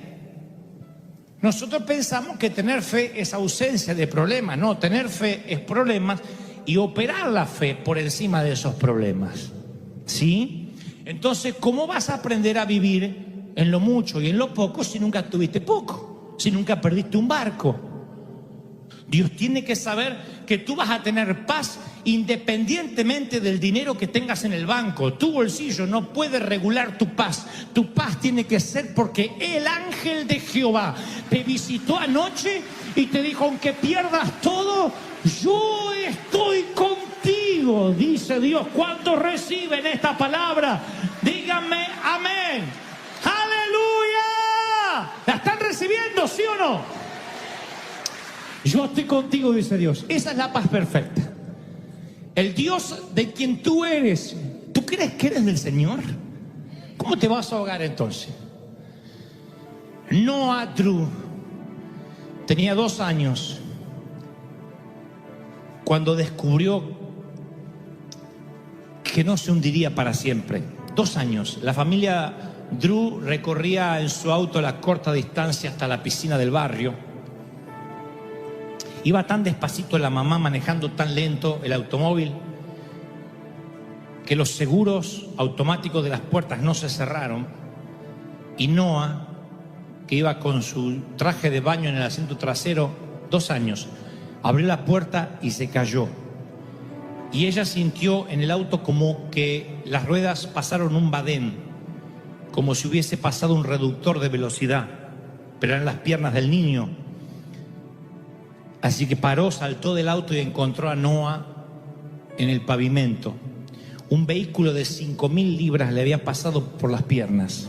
S1: Nosotros pensamos que tener fe es ausencia de problemas. No, tener fe es problemas y operar la fe por encima de esos problemas. ¿Sí? Entonces, ¿cómo vas a aprender a vivir en lo mucho y en lo poco si nunca tuviste poco? Si nunca perdiste un barco. Dios tiene que saber que tú vas a tener paz independientemente del dinero que tengas en el banco. Tu bolsillo no puede regular tu paz. Tu paz tiene que ser porque el ángel de Jehová te visitó anoche y te dijo, aunque pierdas todo, yo estoy contigo, dice Dios. ¿Cuántos reciben esta palabra? Díganme amén. ¡Aleluya! ¿La están recibiendo, sí o no? Yo estoy contigo, dice Dios. Esa es la paz perfecta. El Dios de quien tú eres, ¿tú crees que eres del Señor? ¿Cómo te vas a ahogar entonces? Noah Drew tenía 2 años cuando descubrió que no se hundiría para siempre. 2 años. La familia Drew recorría en su auto la corta distancia hasta la piscina del barrio. Iba tan despacito la mamá, manejando tan lento el automóvil, que los seguros automáticos de las puertas no se cerraron. Y Noah, que iba con su traje de baño en el asiento trasero, 2 años, abrió la puerta y se cayó. Y ella sintió en el auto como que las ruedas pasaron un badén, como si hubiese pasado un reductor de velocidad, pero eran las piernas del niño. Así que paró, saltó del auto y encontró a Noah en el pavimento. Un vehículo de 5.000 libras le había pasado por las piernas.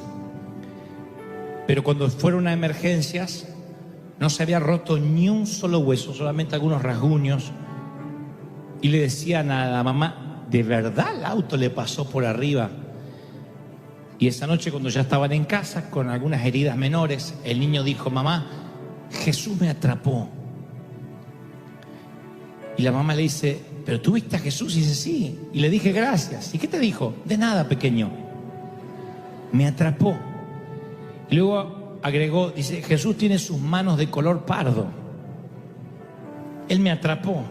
S1: Pero cuando fueron a emergencias, no se había roto ni un solo hueso, solamente algunos rasguños. Y le decían a la mamá, ¿de verdad el auto le pasó por arriba? Y esa noche, cuando ya estaban en casa, con algunas heridas menores, el niño dijo, mamá, Jesús me atrapó. Y la mamá le dice, ¿pero tú viste a Jesús? Y dice, sí. Y le dije, gracias. ¿Y qué te dijo? De nada, pequeño. Me atrapó. Y luego agregó, dice, Jesús tiene sus manos de color pardo. Él me atrapó.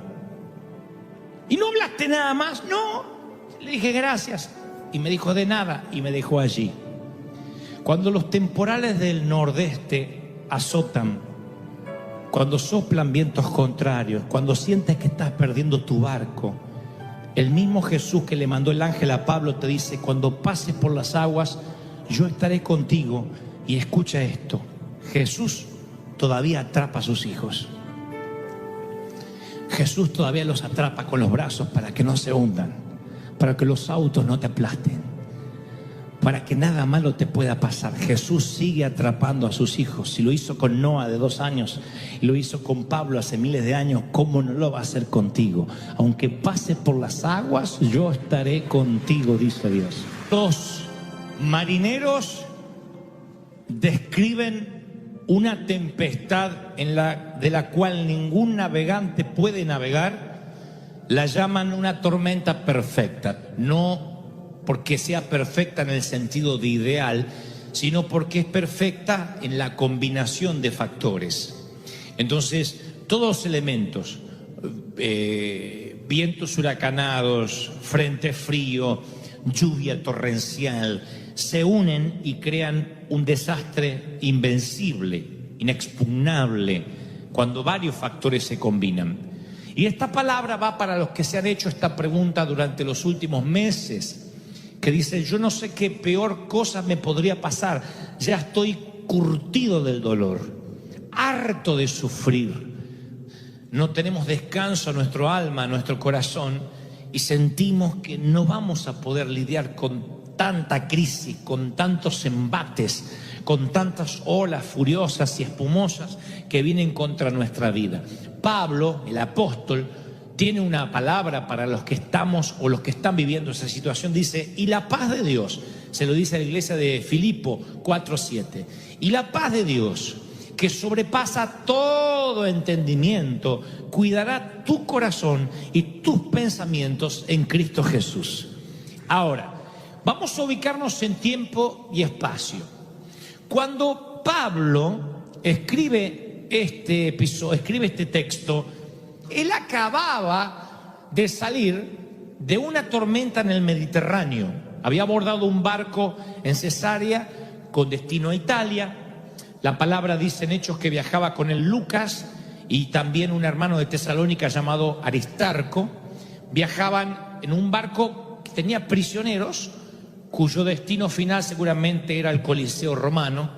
S1: ¿Y no hablaste nada más? No. Le dije, gracias. Y me dijo, de nada. Y me dejó allí. Cuando los temporales del nordeste azotan, cuando soplan vientos contrarios, cuando sientes que estás perdiendo tu barco, el mismo Jesús que le mandó el ángel a Pablo te dice, cuando pases por las aguas, yo estaré contigo. Y escucha esto, Jesús todavía atrapa a sus hijos. Jesús todavía los atrapa con los brazos para que no se hundan, para que los autos no te aplasten, para que nada malo te pueda pasar. Jesús sigue atrapando a sus hijos. Si lo hizo con Noah de 2 años y lo hizo con Pablo hace miles de años, ¿cómo no lo va a hacer contigo? Aunque pases por las aguas, yo estaré contigo, dice Dios. Los marineros describen una tempestad de la cual ningún navegante puede navegar. La llaman una tormenta perfecta, no porque sea perfecta en el sentido de ideal, sino porque es perfecta en la combinación de factores. Entonces, todos los elementos, vientos huracanados, frente frío, lluvia torrencial, se unen y crean un desastre invencible, inexpugnable, cuando varios factores se combinan. Y esta palabra va para los que se han hecho esta pregunta durante los últimos meses, que dicen: yo no sé qué peor cosa me podría pasar, ya estoy curtido del dolor, harto de sufrir, no tenemos descanso a nuestro alma, a nuestro corazón, y sentimos que no vamos a poder lidiar con tanta crisis, con tantos embates, con tantas olas furiosas y espumosas que vienen contra nuestra vida. Pablo, el apóstol, tiene una palabra para los que estamos o los que están viviendo esa situación. Dice: y la paz de Dios, se lo dice a la iglesia de Filipo 4:7, y la paz de Dios, que sobrepasa todo entendimiento, cuidará tu corazón y tus pensamientos en Cristo Jesús. Ahora, vamos a ubicarnos en tiempo y espacio. Cuando Pablo escribe este texto, él acababa de salir de una tormenta en el Mediterráneo. Había abordado un barco en Cesarea con destino a Italia. La palabra dice en Hechos que viajaba con él Lucas y también un hermano de Tesalónica llamado Aristarco. Viajaban en un barco que tenía prisioneros, cuyo destino final seguramente era el Coliseo romano.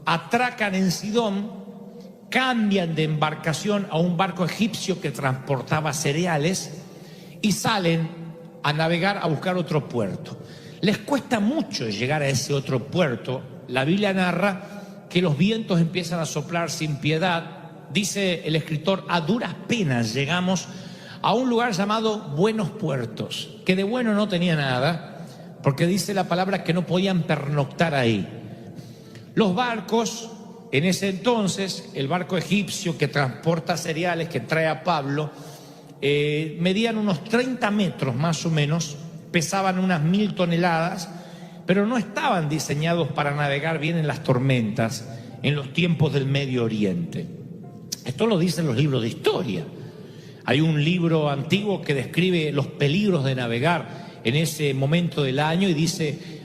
S1: Atracan en Sidón, cambian de embarcación a un barco egipcio que transportaba cereales y salen a navegar a buscar otro puerto. Les cuesta mucho llegar a ese otro puerto. La Biblia narra que los vientos empiezan a soplar sin piedad. Dice el escritor: a duras penas llegamos a un lugar llamado Buenos Puertos, que de bueno no tenía nada, porque dice la palabra que no podían pernoctar ahí. Los barcos, en ese entonces, el barco egipcio que transporta cereales, que trae a Pablo, medían unos 30 metros más o menos, pesaban unas 1000 toneladas, pero no estaban diseñados para navegar bien en las tormentas en los tiempos del Medio Oriente. Esto lo dicen los libros de historia. Hay un libro antiguo que describe los peligros de navegar en ese momento del año y dice: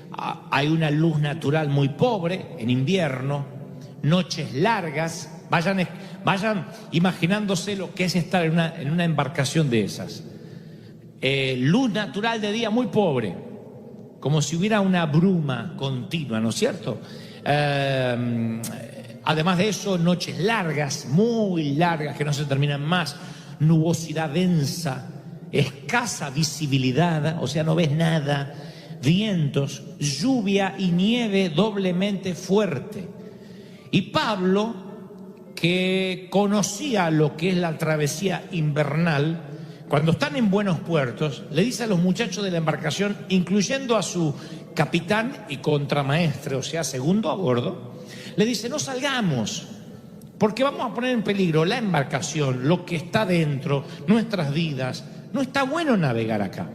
S1: hay una luz natural muy pobre en invierno, noches largas. Vayan imaginándose lo que es estar en una embarcación de esas. Luz natural de día muy pobre, como si hubiera una bruma continua, ¿no es cierto? Además de eso, noches largas, muy largas, que no se terminan más, nubosidad densa, escasa visibilidad, o sea, no ves nada, vientos, lluvia y nieve doblemente fuerte. Y Pablo, que conocía lo que es la travesía invernal, cuando están en Buenos Puertos, le dice a los muchachos de la embarcación, incluyendo a su capitán y contramaestre, o sea, segundo a bordo, le dice: no salgamos, porque vamos a poner en peligro la embarcación, lo que está dentro, nuestras vidas. No está bueno navegar acá.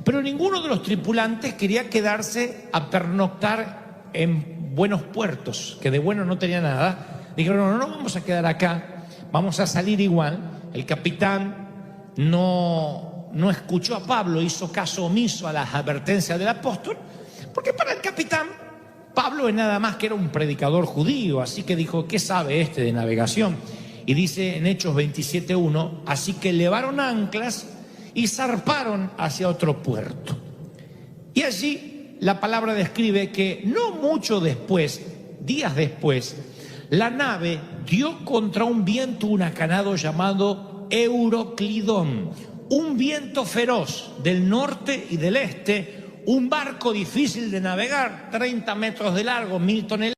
S1: Pero ninguno de los tripulantes quería quedarse a pernoctar en Buenos Puertos, que de bueno no tenía nada. Dijeron: no vamos a quedar acá, vamos a salir igual. El capitán no escuchó a Pablo, hizo caso omiso a las advertencias del apóstol, porque para el capitán Pablo es nada más que era un predicador judío, así que dijo: ¿qué sabe este de navegación? Y dice en Hechos 27:1, así que levaron anclas y zarparon hacia otro puerto. Y allí la palabra describe que no mucho después, días después, la nave dio contra un viento huracanado llamado Euroclidón, un viento feroz del norte y del este, un barco difícil de navegar, 30 metros de largo, 1000 toneladas.